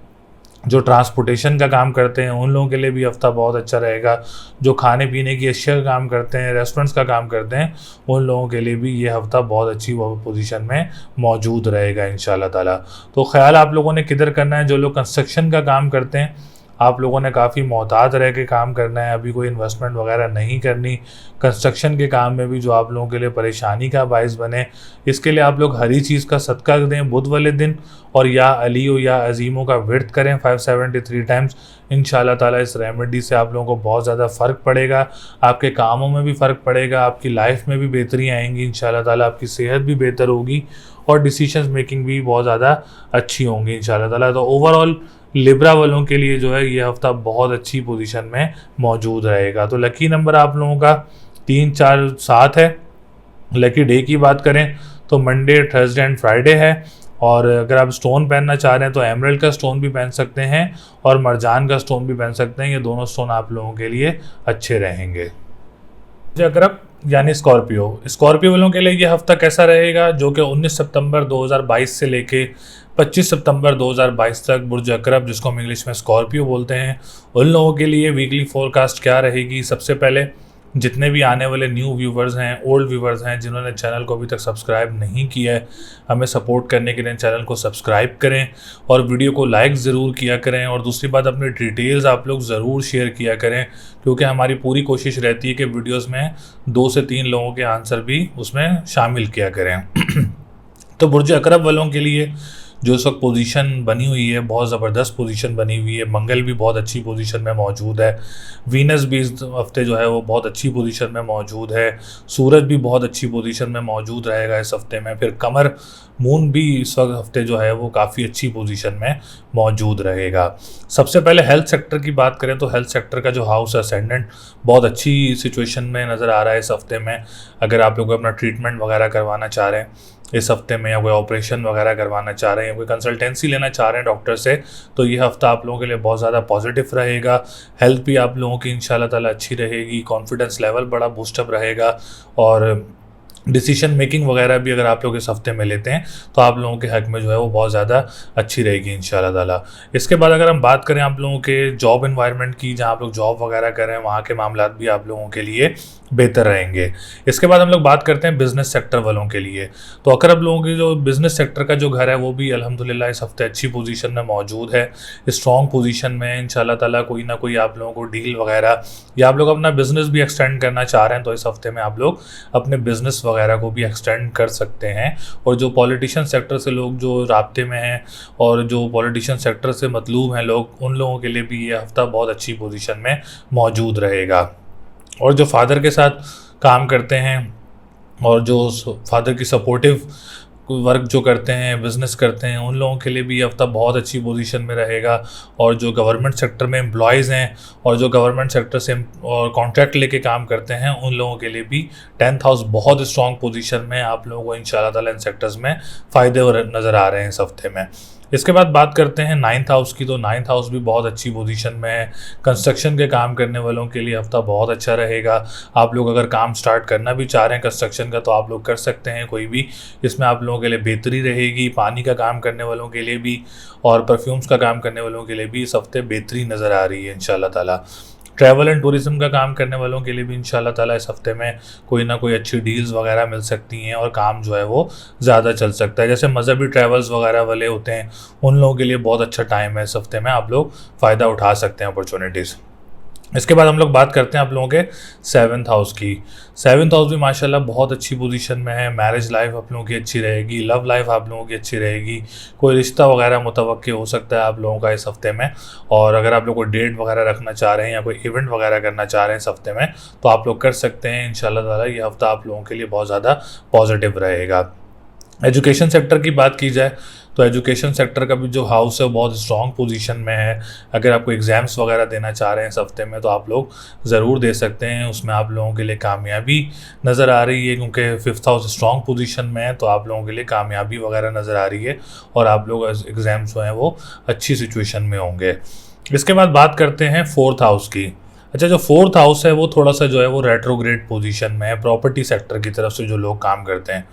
जो ट्रांसपोर्टेशन का काम करते हैं उन लोगों के लिए भी हफ्ता बहुत अच्छा रहेगा। जो खाने पीने की अशिया का काम करते हैं, रेस्टोरेंट्स का काम करते हैं, उन लोगों के लिए भी ये हफ्ता बहुत अच्छी पोजीशन में मौजूद रहेगा इंशाल्लाह ताला। तो ख्याल आप लोगों ने किधर करना है, जो लोग कंस्ट्रक्शन का काम करते हैं आप लोगों ने काफ़ी मोहतात रह के काम करना है। अभी कोई इन्वेस्टमेंट वगैरह नहीं करनी कंस्ट्रक्शन के काम में भी जो आप लोगों के लिए परेशानी का बायस बने। इसके लिए आप लोग हरी चीज़ का सदका दें बुध वाले दिन, और या अलियो या अजीमों का विर्त करें 573 टाइम्स। इंशाल्लाह ताला इस रेमेडी से आप लोगों को बहुत ज़्यादा फ़र्क पड़ेगा, आपके कामों में भी फ़र्क पड़ेगा, आपकी लाइफ में भी बेहतरी आएंगी इंशाल्लाह ताला, आपकी सेहत भी बेहतर होगी और डिसीजन मेकिंग भी बहुत ज़्यादा अच्छी होंगी इंशाल्लाह ताला। तो ओवरऑल लिब्रा वालों के लिए जो है ये हफ्ता बहुत अच्छी पोजीशन में मौजूद रहेगा। तो लकी नंबर आप लोगों का 3, 4, 7 है। लकी डे की बात करें तो मंडे, थर्सडे एंड फ्राइडे है। और अगर आप स्टोन पहनना चाह रहे हैं तो एमरल्ड का स्टोन भी पहन सकते हैं और मरजान का स्टोन भी पहन सकते हैं। ये दोनों स्टोन आप लोगों के लिए अच्छे रहेंगे। अकरब यानी स्कॉर्पियो वालों के लिए ये हफ्ता कैसा रहेगा, जो कि 19 सितंबर 2022 से लेके 25 सितंबर 2022 तक बुर्ज अकरब, जिसको हम इंग्लिश में स्कॉर्पियो बोलते हैं, उन लोगों के लिए वीकली फोरकास्ट क्या रहेगी। सबसे पहले जितने भी आने वाले न्यू व्यूवर्स हैं, ओल्ड व्यूवर्स हैं, जिन्होंने चैनल को अभी तक सब्सक्राइब नहीं किया है, हमें सपोर्ट करने के लिए चैनल को सब्सक्राइब करें और वीडियो को लाइक ज़रूर किया करें। और दूसरी बात, अपनी डिटेल्स आप लोग ज़रूर शेयर किया करें, क्योंकि हमारी पूरी कोशिश रहती है कि वीडियोस में 2 से 3 लोगों के आंसर भी उसमें शामिल किया करें। तो बुर्ज अकरब वालों के लिए जो इस वक्त पोजीशन बनी हुई है, बहुत ज़बरदस्त पोजीशन बनी हुई है। मंगल भी बहुत अच्छी पोजीशन में मौजूद है। वीनस भी इस हफ्ते जो है वो बहुत अच्छी पोजीशन में मौजूद है। सूरज भी बहुत अच्छी पोजीशन में मौजूद रहेगा इस हफ्ते में। फिर कमर, मून भी इस वक्त हफ्ते जो है वो काफ़ी अच्छी पोजीशन में मौजूद रहेगा। सबसे पहले हेल्थ सेक्टर की बात करें तो हेल्थ सेक्टर का जो हाउस असेंडेंट बहुत अच्छी सिचुएशन में नज़र आ रहा है इस हफ्ते में। अगर आप लोग अपना ट्रीटमेंट वगैरह करवाना चाह रहे हैं इस हफ्ते में, या कोई ऑपरेशन वगैरह करवाना चाह रहे हैं, कोई कंसल्टेंसी लेना चाह रहे हैं डॉक्टर से, तो ये हफ्ता आप लोगों के लिए बहुत ज़्यादा पॉजिटिव रहेगा। हेल्थ भी आप लोगों की इंशाल्लाह ताला अच्छी रहेगी। कॉन्फिडेंस लेवल बड़ा बूस्टअप रहेगा और डिसीजन मेकिंग वगैरह भी अगर आप लोग इस हफ्ते में लेते हैं तो आप लोगों के हक में जो है वो बहुत ज़्यादा अच्छी रहेगी इंशाल्लाह ताला। इसके बाद अगर हम बात करें आप लोगों के जॉब एनवायरनमेंट की, जहाँ आप लोग जॉब वगैरह कर रहे हैं, वहाँ के मामला भी आप लोगों के लिए बेहतर रहेंगे। इसके बाद हम लोग बात करते हैं बिज़नेस सेक्टर वालों के लिए। तो अकरब लोगों की जो बिज़नेस सेक्टर का जो घर है वो भी अल्हम्दुलिल्लाह इस हफ्ते अच्छी पोजीशन में मौजूद है, स्ट्रॉन्ग पोजीशन में इंशाल्लाह ताला। कोई ना कोई आप लोगों को डील वगैरह, या आप लोग अपना बिज़नेस भी एक्सटेंड करना चाह रहे हैं तो इस हफ्ते में आप लोग अपने बिज़नेस वगैरह को भी एक्सटेंड कर सकते हैं। और जो पॉलिटिशियन सेक्टर से लोग जो राब्ते में हैं और जो पॉलिटिशियन सेक्टर से मतलूब हैं लोग, उन लोगों के लिए भी ये हफ्ता बहुत अच्छी पोजीशन में मौजूद रहेगा। और जो फादर के साथ काम करते हैं और जो फादर की सपोर्टिव वर्क जो करते हैं, बिज़नेस करते हैं, उन लोगों के लिए भी ये हफ्ता बहुत अच्छी पोजीशन में रहेगा। और जो गवर्नमेंट सेक्टर में एम्प्लॉयज़ हैं और जो गवर्नमेंट सेक्टर से और कॉन्ट्रैक्ट लेके काम करते हैं, उन लोगों के लिए भी 10th हाउस बहुत स्ट्रॉन्ग पोजीशन में आप लोगों को इंशाल्लाह ताला इन सेक्टर्स में फ़ायदे नज़र आ रहे हैं इस हफ्ते में। इसके बाद बात करते हैं 9th हाउस की। तो 9th हाउस भी बहुत अच्छी पोजीशन में है। कंस्ट्रक्शन के काम करने वालों के लिए हफ्ता बहुत अच्छा रहेगा। आप लोग अगर काम स्टार्ट करना भी चाह रहे हैं कंस्ट्रक्शन का तो आप लोग कर सकते हैं कोई भी, इसमें आप लोगों के लिए बेहतरी रहेगी। पानी का काम करने वालों के लिए भी और परफ्यूम्स का काम करने वालों के लिए भी इस हफ्ते बेहतरी नज़र आ रही है इंशाल्लाह ताला। ट्रैवल एंड टूरिज्म का काम करने वालों के लिए भी इंशाल्लाह ताला इस हफ्ते में कोई ना कोई अच्छी डील्स वगैरह मिल सकती हैं और काम जो है वो ज़्यादा चल सकता है। जैसे मजहबी ट्रैवल्स वगैरह वाले होते हैं उन लोगों के लिए बहुत अच्छा टाइम है इस हफ्ते में, आप लोग फ़ायदा उठा सकते हैं अपॉर्चुनिटीज़। इसके बाद हम लोग बात करते हैं आप लोगों के 7th हाउस की। 7th हाउस भी माशाल्लाह बहुत अच्छी पोजीशन में है। मैरिज लाइफ आप लोगों की अच्छी रहेगी, लव लाइफ आप लोगों की अच्छी रहेगी, कोई रिश्ता वगैरह मुतवक्की हो सकता है आप लोगों का इस हफ्ते में। और अगर आप लोग कोई डेट वगैरह रखना चाह रहे हैं या कोई इवेंट वगैरह करना चाह रहे हैं इस हफ्ते में तो आप लोग कर सकते हैं इंशाल्लाह ताला। ये हफ्ता आप लोगों के लिए बहुत ज़्यादा पॉजिटिव रहेगा। एजुकेशन सेक्टर की बात की जाए तो एजुकेशन सेक्टर का भी जो हाउस है वो बहुत स्ट्रॉन्ग पोजीशन में है। अगर आपको एग्ज़ाम्स वगैरह देना चाह रहे हैं इस हफ्ते में तो आप लोग ज़रूर दे सकते हैं, उसमें आप लोगों के लिए कामयाबी नज़र आ रही है क्योंकि 5th हाउस स्ट्रॉन्ग पोजीशन में है तो आप लोगों के लिए कामयाबी वगैरह नज़र आ रही है और आप लोग एग्ज़ाम्स जो हैं वो अच्छी सिचुएशन में होंगे। इसके बाद बात करते हैं 4th हाउस की। अच्छा, जो 4th हाउस है वो थोड़ा सा जो है वो रेट्रोग्रेड पोजीशन में है प्रॉपर्टी सेक्टर की तरफ से जो लोग काम करते हैं।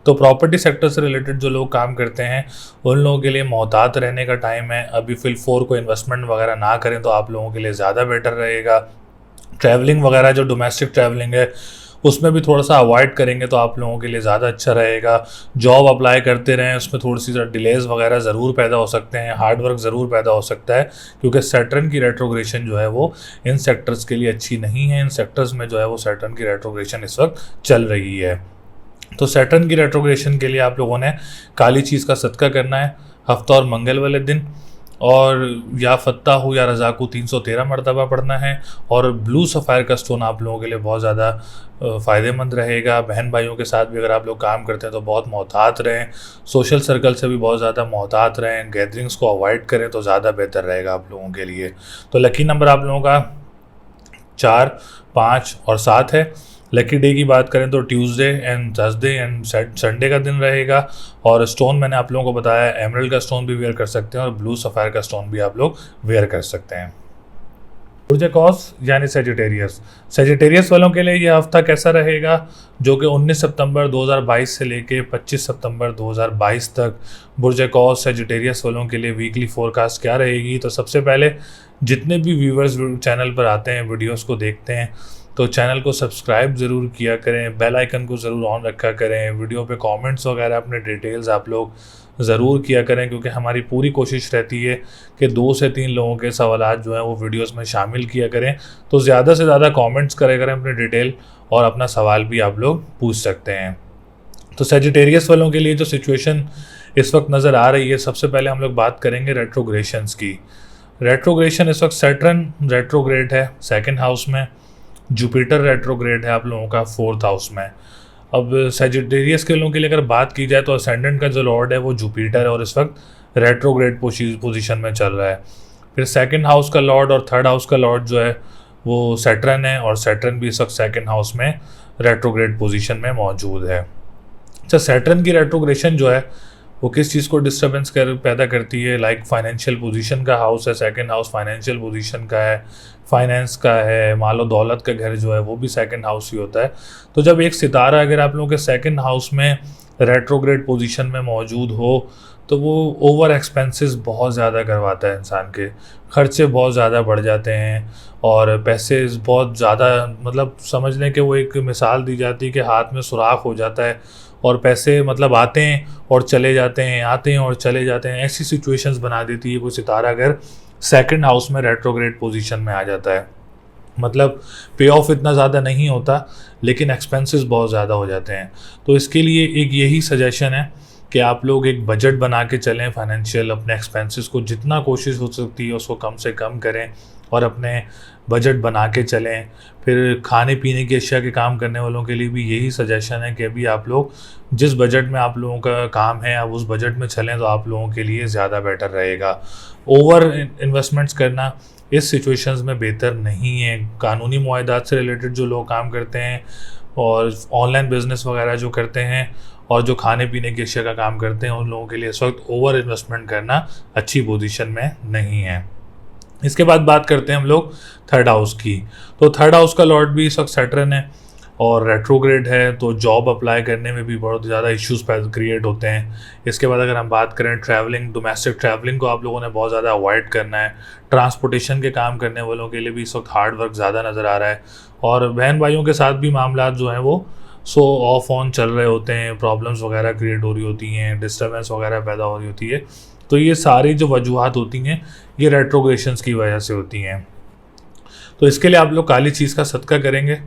तो प्रॉपर्टी सेक्टर से रिलेटेड जो लोग काम करते हैं उन लोगों के लिए मोहतात रहने का टाइम है। अभी फिल 4 को इन्वेस्टमेंट वगैरह ना करें तो आप लोगों के लिए ज़्यादा बेटर रहेगा। ट्रैवलिंग वगैरह जो डोमेस्टिक ट्रैवलिंग है उसमें भी थोड़ा सा अवॉइड करेंगे तो आप लोगों के लिए ज़्यादा अच्छा रहेगा। जॉब अप्लाई करते रहें, उसमें थोड़ी सी डिलेज़ वगैरह ज़रूर पैदा हो सकते हैं, हार्ड वर्क ज़रूर पैदा हो सकता है क्योंकि सैटर्न की रेट्रोग्रेशन जो है वो इन सेक्टर्स के लिए अच्छी नहीं है। इन सेक्टर्स में जो है वो सैटर्न की रेट्रोग्रेशन इस वक्त चल रही है। तो सैटर्न की रेट्रोग्रेशन के लिए आप लोगों ने काली चीज़ का सदका करना है हफ्ता और मंगल वाले दिन, और या फत्ता हो या रज़ा को 313 मरतबा पढ़ना है। और ब्लू सफ़ायर का स्टोन आप लोगों के लिए बहुत ज़्यादा फ़ायदेमंद रहेगा। बहन भाइयों के साथ भी अगर आप लोग काम करते हैं तो बहुत मोहतात रहें, सोशल सर्कल से भी बहुत ज़्यादा मोहतात रहें, गैदरिंग्स को अवॉइड करें तो ज़्यादा बेहतर रहेगा आप लोगों के लिए। तो लकी नंबर आप लोगों का 4, 5 और 7 है। लकी डे की बात करें तो Tuesday and Thursday and Sunday का दिन रहेगा। और स्टोन मैंने आप लोगों को बताया एमरल्ड का स्टोन भी वेयर कर सकते हैं और ब्लू सफ़ायर का स्टोन भी आप लोग वेयर कर सकते हैं। बुर्ज कौस यानी सेजिटेरियस वालों के लिए ये हफ्ता कैसा रहेगा, जो कि 19 सितंबर 2022 से लेके 25 सितंबर 2022 तक बुर्ज कौस सेजिटेरियस वालों के लिए वीकली फोरकास्ट क्या रहेगी। तो सबसे पहले जितने भी व्यूवर्स चैनल पर आते हैं वीडियोस को देखते हैं तो चैनल को सब्सक्राइब ज़रूर किया करें, बेल आइकन को ज़रूर ऑन रखा करें, वीडियो पे कमेंट्स वगैरह अपने डिटेल्स आप लोग ज़रूर किया करें क्योंकि हमारी पूरी कोशिश रहती है कि 2 से 3 लोगों के सवालात जो हैं वो वीडियोस में शामिल किया करें। तो ज़्यादा से ज़्यादा कमेंट्स करें करें अपने डिटेल और अपना सवाल भी आप लोग पूछ सकते हैं। तो सेजिटेरियस वालों के लिए जो सिचुएशन इस वक्त नज़र आ रही है, सबसे पहले हम लोग बात करेंगे रेट्रोग्रेशंस की। रेट्रोग्रेशन इस वक्त सैटर्न रेट्रोग्रेड है 2nd हाउस में, जुपिटर रेट्रोग्रेड है आप लोगों का 4th हाउस में। अब सेजिटेरियस के लोगों के लिए अगर बात की जाए तो असेंडेंट का जो लॉर्ड है वो जुपिटर है और इस वक्त रेट्रोग्रेड पोजीशन में चल रहा है। फिर 2nd हाउस का लॉर्ड और 3rd हाउस का लॉर्ड जो है वो सैटर्न है और सैटर्न भी इस वक्त 2nd हाउस में रेट्रोग्रेड पोजीशन में मौजूद है। अच्छा, सैटर्न की रेट्रोग्रेशन जो है वो किस चीज़ को डिस्टर्बेंस पैदा करती है, लाइक फाइनेंशियल पोजीशन का हाउस है 2nd हाउस, फाइनेंशियल पोजीशन का है, फाइनेंस का है, मालो दौलत का घर जो है वो भी 2nd हाउस ही होता है। तो जब एक सितारा अगर आप लोगों के 2nd हाउस में रेट्रोग्रेड पोजीशन में मौजूद हो तो वो ओवर एक्सपेंसेस बहुत ज़्यादा करवाता है, इंसान के खर्चे बहुत ज़्यादा बढ़ जाते हैं और पैसे बहुत ज़्यादा, मतलब समझ लें कि वो एक मिसाल दी जाती है कि हाथ में सुराख हो जाता है और पैसे मतलब आते हैं और चले जाते हैं, आते हैं और चले जाते हैं। ऐसी सिचुएशंस बना देती है कोई सितारा अगर 2nd हाउस में रेट्रोग्रेड पोजीशन में आ जाता है। मतलब पे ऑफ इतना ज़्यादा नहीं होता लेकिन एक्सपेंसेस बहुत ज़्यादा हो जाते हैं। तो इसके लिए एक यही सजेशन है कि आप लोग एक बजट बना के चलें फाइनेंशियल, अपने एक्सपेंसेस को जितना कोशिश हो सकती है उसको कम से कम करें और अपने बजट बना के चलें। फिर खाने पीने की अशिया के काम करने वालों के लिए भी यही सजेशन है कि अभी आप लोग जिस बजट में आप लोगों का काम है आप उस बजट में चलें तो आप लोगों के लिए ज़्यादा बेटर रहेगा। ओवर इन्वेस्टमेंट्स करना इस सिचुएशंस में बेहतर नहीं है। कानूनी मुआहदात से रिलेटेड जो लोग काम करते हैं और ऑनलाइन बिजनेस वगैरह जो करते हैं और जो खाने पीने की अशिया का काम करते हैं उन लोगों के लिए इस वक्त ओवर इन्वेस्टमेंट करना अच्छी पोजीशन में नहीं है। इसके बाद बात करते हैं हम लोग थर्ड हाउस की। तो थर्ड हाउस का लॉर्ड भी इस वक्त सैटर्न है और रेट्रोग्रेड है, तो जॉब अप्लाई करने में भी बहुत ज़्यादा इश्यूज क्रिएट होते हैं। इसके बाद अगर हम बात करें ट्रैवलिंग, डोमेस्टिक ट्रैवलिंग को आप लोगों ने बहुत ज़्यादा अवॉइड करना है। ट्रांसपोर्टेशन के काम करने वालों के लिए भी इस वक्त हार्ड वर्क ज़्यादा नज़र आ रहा है और बहन भाइयों के साथ भी मामला जो हैं वो सो ऑफ ऑन चल रहे होते हैं, प्रॉब्लम्स वगैरह क्रिएट हो रही होती हैं, डिस्टर्बेंस वगैरह पैदा हो रही होती है। तो ये सारी जो वजूहत होती हैं ये रेट्रोग्रेशंस की वजह से होती हैं। तो इसके लिए आप लोग काली चीज़ का सदका करेंगे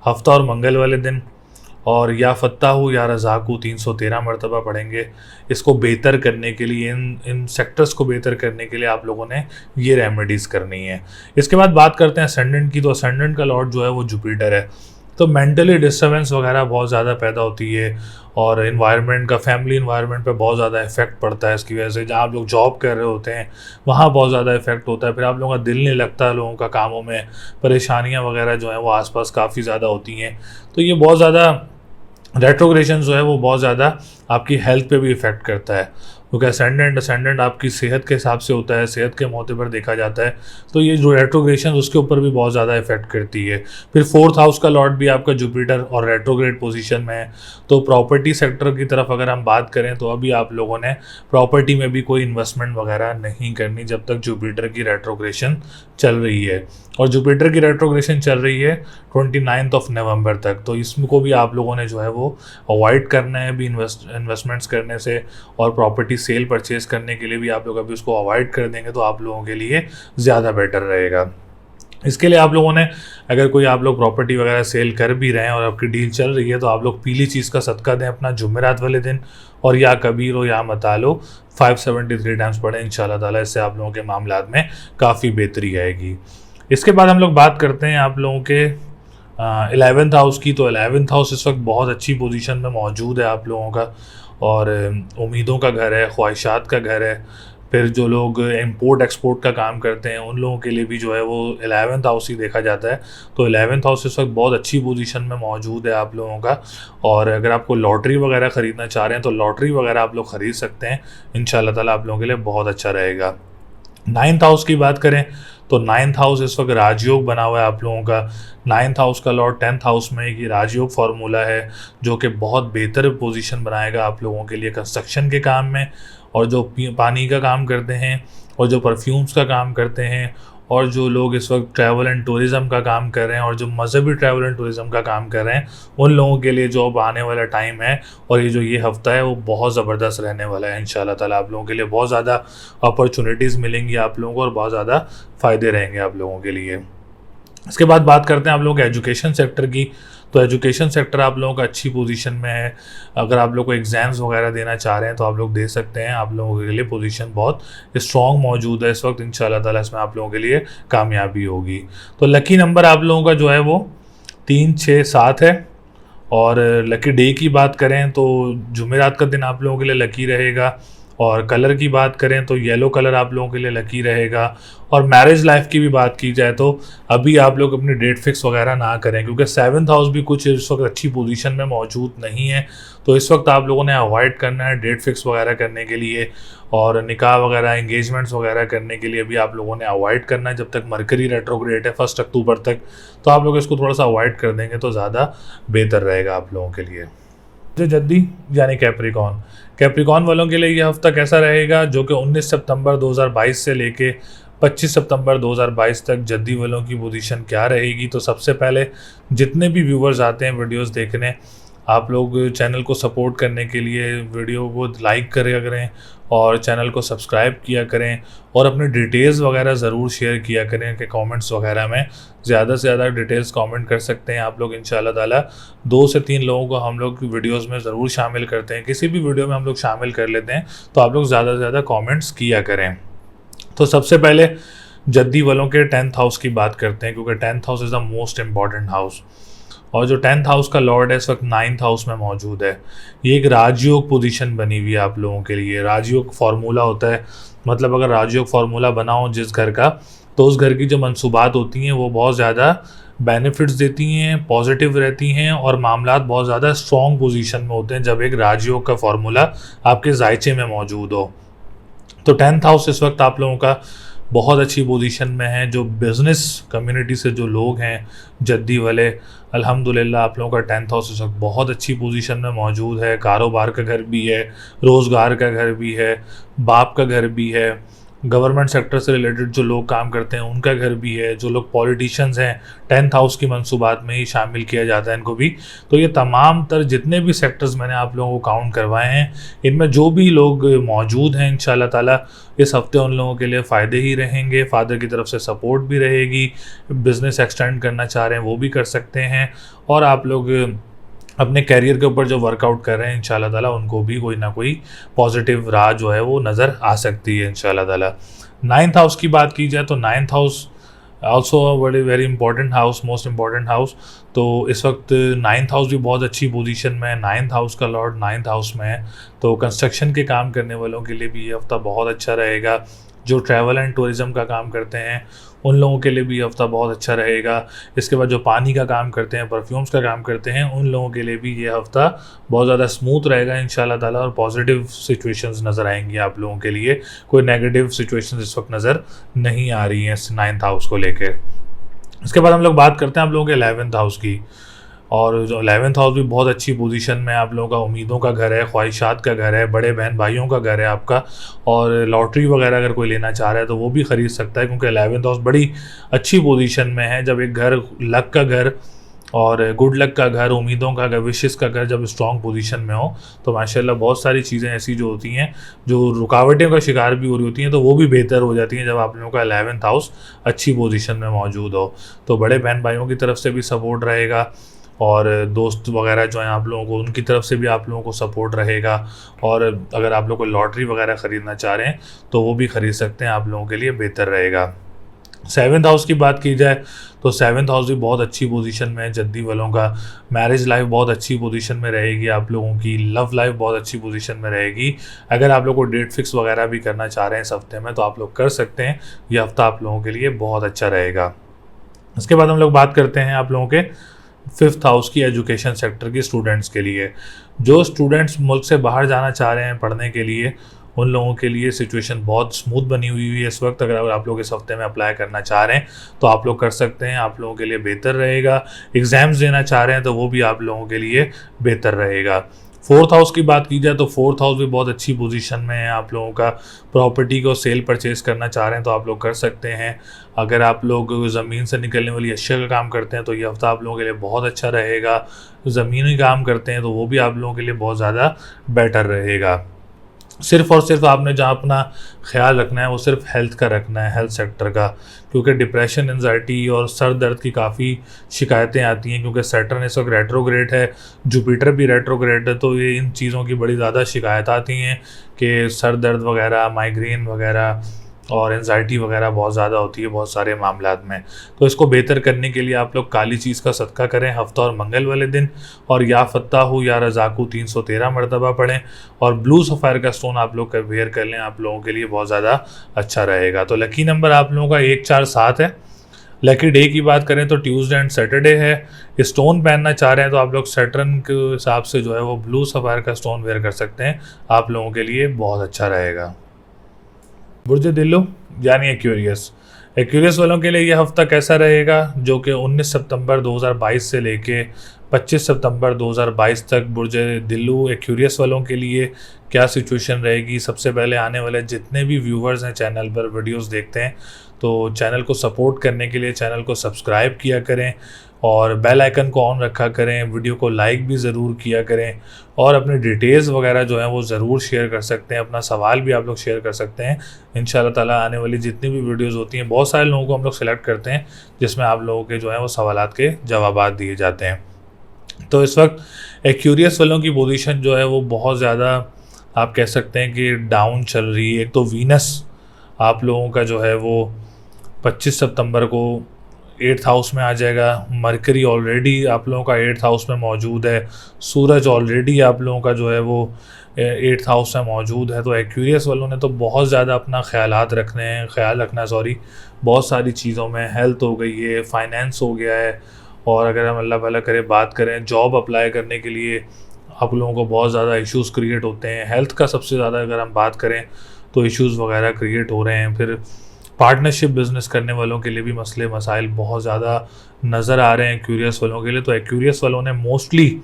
हफ्ता और मंगल वाले दिन, और या फत्ताहू या रज़ाकू 313 मरतबा पढ़ेंगे। इसको बेहतर करने के लिए, इन सेक्टर्स को बेहतर करने के लिए आप लोगों ने ये रेमेडीज़ करनी है। इसके बाद बात करते हैं असेंडेंट की। तो असेंडेंट का लॉर्ड जो है वो जुपिटर है, तो मेंटली डिस्टर्बेंस वगैरह बहुत ज़्यादा पैदा होती है और इन्वायरमेंट का, फैमिली इन्वायरमेंट पे बहुत ज़्यादा इफेक्ट पड़ता है इसकी वजह से। जहाँ आप लोग जॉब कर रहे होते हैं वहाँ बहुत ज़्यादा इफेक्ट होता है, फिर आप लोगों का दिल नहीं लगता लोगों का कामों में, परेशानियाँ वगैरह जो हैं वो आसपास काफ़ी ज़्यादा होती हैं। तो ये बहुत ज़्यादा रेट्रोग्रेशन जो है वो बहुत ज़्यादा आपकी हेल्थ पे भी इफ़ेक्ट करता है, क्योंकि असेंडेंट आपकी सेहत के हिसाब से होता है, सेहत के मौके पर देखा जाता है। तो ये जो रेट्रोग्रेशन उसके ऊपर भी बहुत ज़्यादा इफेक्ट करती है। फिर फोर्थ हाउस का लॉर्ड भी आपका जुपिटर और रेट्रोग्रेड पोजीशन में है। तो प्रॉपर्टी सेक्टर की तरफ अगर हम बात करें तो अभी आप लोगों ने प्रॉपर्टी में भी कोई इन्वेस्टमेंट वगैरह नहीं करनी जब तक जुपिटर की रेट्रोग्रेशन चल रही है। और जुपिटर की रेट्रोग्रेशन चल रही है 29 नवंबर तक, तो इसको भी आप लोगों ने जो है वो अवॉइड करना है भी इन्वेस्टमेंट्स करने से, और प्रॉपर्टी सेल परचेज करने के लिए भी आप लोग अभी उसको अवॉइड कर देंगे तो आप लोगों के लिए ज़्यादा बेटर रहेगा। इसके लिए आप लोगों ने, अगर कोई आप लोग प्रॉपर्टी वगैरह सेल कर भी रहे हैं और आपकी डील चल रही है, तो आप लोग पीली चीज़ का सदका दें अपना जुमेरात वाले दिन, और या कबीर हो या मतालो 573 टाइम्स पढ़ें इंशाल्लाह ताला। इससे आप लोगों के मामलात में काफ़ी बेहतरी आएगी। इसके बाद हम लोग बात करते हैं आप लोगों के 11th हाउस की। तो 11th हाउस इस वक्त बहुत अच्छी पोजीशन में मौजूद है आप लोगों का, और उम्मीदों का घर है, ख्वाहिशात का घर है। फिर जो लोग इंपोर्ट एक्सपोर्ट का काम करते हैं उन लोगों के लिए भी जो है वो 11th हाउस ही देखा जाता है। तो 11th हाउस इस वक्त बहुत अच्छी पोजीशन में मौजूद है आप लोगों का। और अगर आपको लॉटरी वगैरह ख़रीदना चाह रहे हैं तो लॉटरी वगैरह आप लोग ख़रीद सकते हैं, इंशाल्लाह ताला आप लोगों के लिए बहुत अच्छा रहेगा। 9th हाउस की बात करें तो 9th हाउस इस वक्त राजयोग बना हुआ है आप लोगों का। 9th हाउस का लॉर्ड 10th हाउस में ये राजयोग फार्मूला है जो कि बहुत बेहतर पोजीशन बनाएगा आप लोगों के लिए कंस्ट्रक्शन के काम में, और जो पानी का काम करते हैं और जो परफ्यूम्स का काम करते हैं, और जो लोग इस वक्त ट्रैवल एंड टूरिज़म का काम कर रहे हैं और जो मजहबी ट्रैवल एंड टूरिज़म का काम कर रहे हैं, उन लोगों के लिए जो अब आने वाला टाइम है और ये हफ़्ता है वो बहुत ज़बरदस्त रहने वाला है इंशाल्लाह ताला। आप लोगों के लिए बहुत ज़्यादा अपॉर्चुनिटीज़ मिलेंगी आप लोगों को और बहुत ज़्यादा फ़ायदे रहेंगे आप लोगों के लिए। इसके बाद बात करते हैं आप लोगों के एजुकेशन सेक्टर की। तो एजुकेशन सेक्टर आप लोगों का अच्छी पोजीशन में है। अगर आप लोग को एग्ज़ाम्स वगैरह देना चाह रहे हैं तो आप लोग दे सकते हैं, आप लोगों के लिए पोजीशन बहुत स्ट्रॉन्ग मौजूद है इस वक्त, इंशाल्लाह ताला इसमें आप लोगों के लिए कामयाबी होगी। तो लकी नंबर आप लोगों का जो है वो 3, 6, 7 है। और लकी डे की बात करें तो जुमेरात का दिन आप लोगों के लिए लकी रहेगा। और कलर की बात करें तो येलो कलर आप लोगों के लिए लकी रहेगा। और मैरिज लाइफ की भी बात की जाए तो अभी आप लोग अपनी डेट फिक्स वगैरह ना करें, क्योंकि 7th हाउस भी कुछ इस वक्त अच्छी पोजीशन में मौजूद नहीं है। तो इस वक्त आप लोगों ने अवॉइड करना है डेट फिक्स वगैरह करने के लिए, और निकाह वगैरह एंगेजमेंट्स वगैरह करने के लिए भी आप लोगों ने अवॉइड करना है जब तक मरकरी रेट्रोग्रेड है 1 अक्टूबर तक। तो आप लोग इसको थोड़ा सा अवॉइड कर देंगे तो ज़्यादा बेहतर रहेगा आप लोगों के लिए। जो जद्दी यानी कैप्रिकॉन वालों के लिए यह हफ्ता कैसा रहेगा, जो कि 19 सितंबर 2022 से लेके 25 सितंबर 2022 तक जद्दी वालों की पोजीशन क्या रहेगी। तो सबसे पहले जितने भी व्यूवर्स आते हैं वीडियोस देखने, आप लोग चैनल को सपोर्ट करने के लिए वीडियो को लाइक करें और चैनल को सब्सक्राइब किया करें, और अपने डिटेल्स वगैरह ज़रूर शेयर किया करें कि कमेंट्स वगैरह में ज़्यादा से ज़्यादा डिटेल्स कमेंट कर सकते हैं आप लोग इंशाल्लाह ताला। 2 से 3 लोगों को हम लोग वीडियोस में ज़रूर शामिल करते हैं, किसी भी वीडियो में हम लोग शामिल कर लेते हैं, तो आप लोग ज़्यादा से ज़्यादा कमेंट्स किया करें। तो सबसे पहले जद्दी वालों के 10th हाउस की बात करते हैं, क्योंकि 10th house is the most important house. और जो 10th हाउस का लॉर्ड है इस वक्त 9th हाउस में मौजूद है। ये एक राजयोग पोजीशन बनी हुई है आप लोगों के लिए। राजयोग फार्मूला होता है, मतलब अगर राजयोग फार्मूला बना हो जिस घर का, तो उस घर की जो मंसूबात होती हैं वो बहुत ज़्यादा बेनिफिट्स देती हैं, पॉजिटिव रहती हैं और मामलात बहुत ज़्यादा स्ट्रॉन्ग पोजीशन में होते हैं जब एक राजयोग का फॉर्मूला आपके जायचे में मौजूद हो। तो 10th हाउस इस वक्त आप लोगों का बहुत अच्छी पोजीशन में है। जो बिज़नेस कम्युनिटी से जो लोग हैं जद्दी वाले, अल्हम्दुलिल्लाह आप लोगों का 10th हाउस इस वक्त बहुत अच्छी पोजीशन में मौजूद है। कारोबार का घर भी है, रोज़गार का घर भी है, बाप का घर भी है, गवर्नमेंट सेक्टर से रिलेटेड जो लोग काम करते हैं उनका घर भी है, जो लोग पॉलिटिशियंस हैं 10th हाउस की मंसूबात में ही शामिल किया जाता है इनको भी। तो ये तमाम तर जितने भी सेक्टर्स मैंने आप लोगों को काउंट करवाए हैं, इनमें जो भी लोग मौजूद हैं इंशाल्लाह ताला इस हफ्ते उन लोगों के लिए फ़ायदे ही रहेंगे। फादर की तरफ से सपोर्ट भी रहेगी, बिज़नेस एक्सटेंड करना चाह रहे हैं वो भी कर सकते हैं, और आप लोग अपने कैरियर के ऊपर जो वर्कआउट कर रहे हैं इंशाल्लाह ताला उनको भी कोई ना कोई पॉजिटिव राह जो है वो नज़र आ सकती है इंशाल्लाह ताला। 9th हाउस की बात की जाए तो 9th house also very very important house, most important house. तो इस वक्त 9th हाउस भी बहुत अच्छी पोजीशन में है। 9th हाउस का लॉर्ड 9th हाउस में है, तो कंस्ट्रक्शन के काम करने वालों के लिए भी ये हफ्ता बहुत अच्छा रहेगा। जो ट्रैवल एंड टूरिज़म का काम करते हैं उन लोगों के लिए भी ये हफ्ता बहुत अच्छा रहेगा। इसके बाद जो पानी का काम करते हैं, परफ्यूम्स का काम करते हैं, उन लोगों के लिए भी ये हफ्ता बहुत ज़्यादा स्मूथ रहेगा इंशाल्लाह ताला, और पॉजिटिव सिचुएशंस नज़र आएंगी आप लोगों के लिए। कोई नेगेटिव सिचुएशंस इस वक्त नज़र नहीं आ रही हैं 9th हाउस को लेकर। इसके बाद हम लोग बात करते हैं आप लोगों के 11th हाउस की, और जो 11th हाउस भी बहुत अच्छी पोजीशन में है। आप लोगों का उम्मीदों का घर है, ख्वाहिशात का घर है, बड़े बहन भाइयों का घर है आपका, और लॉटरी वगैरह अगर कोई लेना चाह रहा है तो वो भी ख़रीद सकता है, क्योंकि 11th हाउस बड़ी अच्छी पोजीशन में है। जब एक घर लक का घर और गुड लक का घर, उम्मीदों का घर, विशेस का घर जब स्ट्रॉन्ग पोजीशन में हो तो माशाल्लाह बहुत सारी चीज़ें ऐसी जो होती हैं जो रुकावटें का शिकार भी हो रही होती हैं तो वो भी बेहतर हो जाती हैं जब आप लोगों का 11th हाउस अच्छी पोजीशन में मौजूद हो। तो बड़े बहन भाइयों की तरफ से भी सपोर्ट रहेगा, और दोस्त वगैरह जो हैं आप लोगों को उनकी तरफ से भी आप लोगों को सपोर्ट रहेगा। और अगर आप लोग को लॉटरी वगैरह ख़रीदना चाह रहे हैं तो वो भी ख़रीद सकते हैं, आप लोगों के लिए बेहतर रहेगा। 7th हाउस की बात की जाए तो 7th हाउस भी बहुत अच्छी पोजीशन में है जद्दी वालों का। मैरिज लाइफ बहुत अच्छी पोजीशन में रहेगी आप लोगों की, लव लाइफ बहुत अच्छी पोजीशन में रहेगी। अगर आप लोग को डेट फिक्स वगैरह भी करना चाह रहे हैं इस हफ्ते में तो आप लोग कर सकते हैं, ये हफ्ता आप लोगों के लिए बहुत अच्छा रहेगा। इसके बाद हम लोग बात करते हैं आप लोगों के 5th हाउस की, एजुकेशन सेक्टर की स्टूडेंट्स के लिए। जो स्टूडेंट्स मुल्क से बाहर जाना चाह रहे हैं पढ़ने के लिए उन लोगों के लिए सिचुएशन बहुत स्मूथ बनी हुई है इस वक्त। अगर आप लोग इस हफ्ते में अप्लाई करना चाह रहे हैं तो आप लोग कर सकते हैं, आप लोगों के लिए बेहतर रहेगा। एग्ज़ाम्स देना चाह रहे हैं तो वो भी आप लोगों के लिए बेहतर रहेगा। 4th हाउस की बात की जाए तो 4th हाउस भी बहुत अच्छी पोजीशन में है आप लोगों का। प्रॉपर्टी को सेल परचेज़ करना चाह रहे हैं तो आप लोग कर सकते हैं। अगर आप लोग ज़मीन से निकलने वाली अशिया का काम करते हैं तो ये हफ्ता आप लोगों के लिए बहुत अच्छा रहेगा। ज़मीनी काम करते हैं तो वो भी आप लोगों के लिए बहुत ज़्यादा बेटर रहेगा। सिर्फ़ और सिर्फ आपने जहाँ अपना ख्याल रखना है वो सिर्फ हेल्थ का रखना है, हेल्थ सेक्टर का, क्योंकि डिप्रेशन, एंजाइटी और सर दर्द की काफ़ी शिकायतें आती हैं, क्योंकि सैटर्न इस वक्त रेट्रोग्रेड है, जुपिटर भी रेट्रोग्रेड है, तो ये इन चीज़ों की बड़ी ज़्यादा शिकायत आती हैं कि सर दर्द वगैरह, माइग्रेन वगैरह और एंजाइटी वगैरह बहुत ज़्यादा होती है बहुत सारे मामलात में। तो इसको बेहतर करने के लिए आप लोग काली चीज़ का सदका करें हफ्ता और मंगल वाले दिन, और या फत्ताहू या रज़ाकू 313 मरतबा पढ़ें, और ब्लू सफ़ायर का स्टोन आप लोग वेयर कर लें, आप लोगों के लिए बहुत ज़्यादा अच्छा रहेगा। तो लकी नंबर आप लोगों का 1 4 7 है। लकी डे की बात करें तो ट्यूसडे एंड सैटरडे है। स्टोन पहनना चाह रहे हैं तो आप लोग सैटर्न के हिसाब से जो है वो ब्लू सफ़ायर का स्टोन वेयर कर सकते हैं, आप लोगों के लिए बहुत अच्छा रहेगा। बुर्ज दिल्लो यानी एक्यूरियस वालों के लिए यह हफ्ता कैसा रहेगा, जो कि 19 सितंबर 2022 से लेके 25 सितंबर 2022 तक बुर्ज दिल्लू एक्यूरियस वालों के लिए क्या सिचुएशन रहेगी। सबसे पहले आने वाले जितने भी व्यूवर्स हैं चैनल पर वीडियोस देखते हैं तो चैनल को सपोर्ट करने के लिए चैनल को सब्सक्राइब किया करें और बेल आइकन को ऑन रखा करें, वीडियो को लाइक भी ज़रूर किया करें, और अपने डिटेल्स वगैरह जो हैं वो ज़रूर शेयर कर सकते हैं। अपना सवाल भी आप लोग शेयर कर सकते हैं। इंशाल्लाह ताला आने वाली जितनी भी वीडियोस होती हैं, बहुत सारे लोगों को हम लोग सेलेक्ट करते हैं जिसमें आप लोगों के जो है वो सवालात के जवाबात दिए जाते हैं। तो इस वक्त एक्यूरियस वालों की पोजीशन जो है वो बहुत ज़्यादा आप कह सकते हैं कि डाउन चल रही है। एक तो वीनस आप लोगों का जो है वो 25 सितंबर को 8th हाउस में आ जाएगा। मरकरी ऑलरेडी आप लोगों का 8th हाउस में मौजूद है। सूरज ऑलरेडी आप लोगों का जो है वो एट्थ हाउस में मौजूद है। तो एक्वेरियस वालों ने तो बहुत ज़्यादा अपना ख्याल रखना बहुत सारी चीज़ों में। हेल्थ हो गई है, फाइनेंस हो गया है, और अगर हम अल्लाह भला करे बात करें जॉब अप्लाई करने के लिए आप लोगों को बहुत ज़्यादा इश्यूज़ क्रिएट होते हैं। हेल्थ का सबसे ज़्यादा अगर हम बात करें तो इश्यूज़ वगैरह क्रिएट हो रहे हैं। फिर पार्टनरशिप बिज़नेस करने वालों के लिए भी मसले मसाइल बहुत ज़्यादा नज़र आ रहे हैं एक्वेरियस वालों के लिए। तो एक्वेरियस वालों ने मोस्टली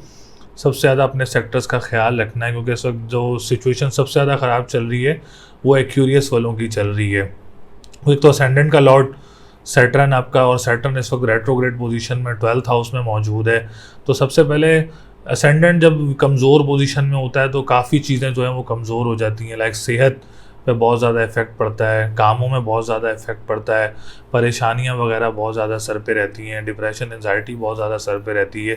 सबसे ज़्यादा अपने सेक्टर्स का ख्याल रखना है, क्योंकि इस वक्त जो सिचुएशन सबसे ज़्यादा ख़राब चल रही है वो एक्वेरियस वालों की चल रही है। एक तो असेंडेंट का लॉर्ड सैटर्न आपका, और सैटर्न इस वक्त रेट्रोग्रेड पोजीशन में 12th हाउस में मौजूद है। तो सबसे पहले असेंडेंट जब कमज़ोर पोजीशन में होता है तो काफ़ी चीज़ें जो हैं वो कमज़ोर हो जाती हैं। लाइक सेहत पे बहुत ज़्यादा इफ़ेक्ट पड़ता है, कामों में बहुत ज़्यादा इफ़ेक्ट पड़ता है, परेशानियां वगैरह बहुत ज़्यादा सर पे रहती हैं, डिप्रेशन एंजाइटी बहुत ज़्यादा सर पे रहती है।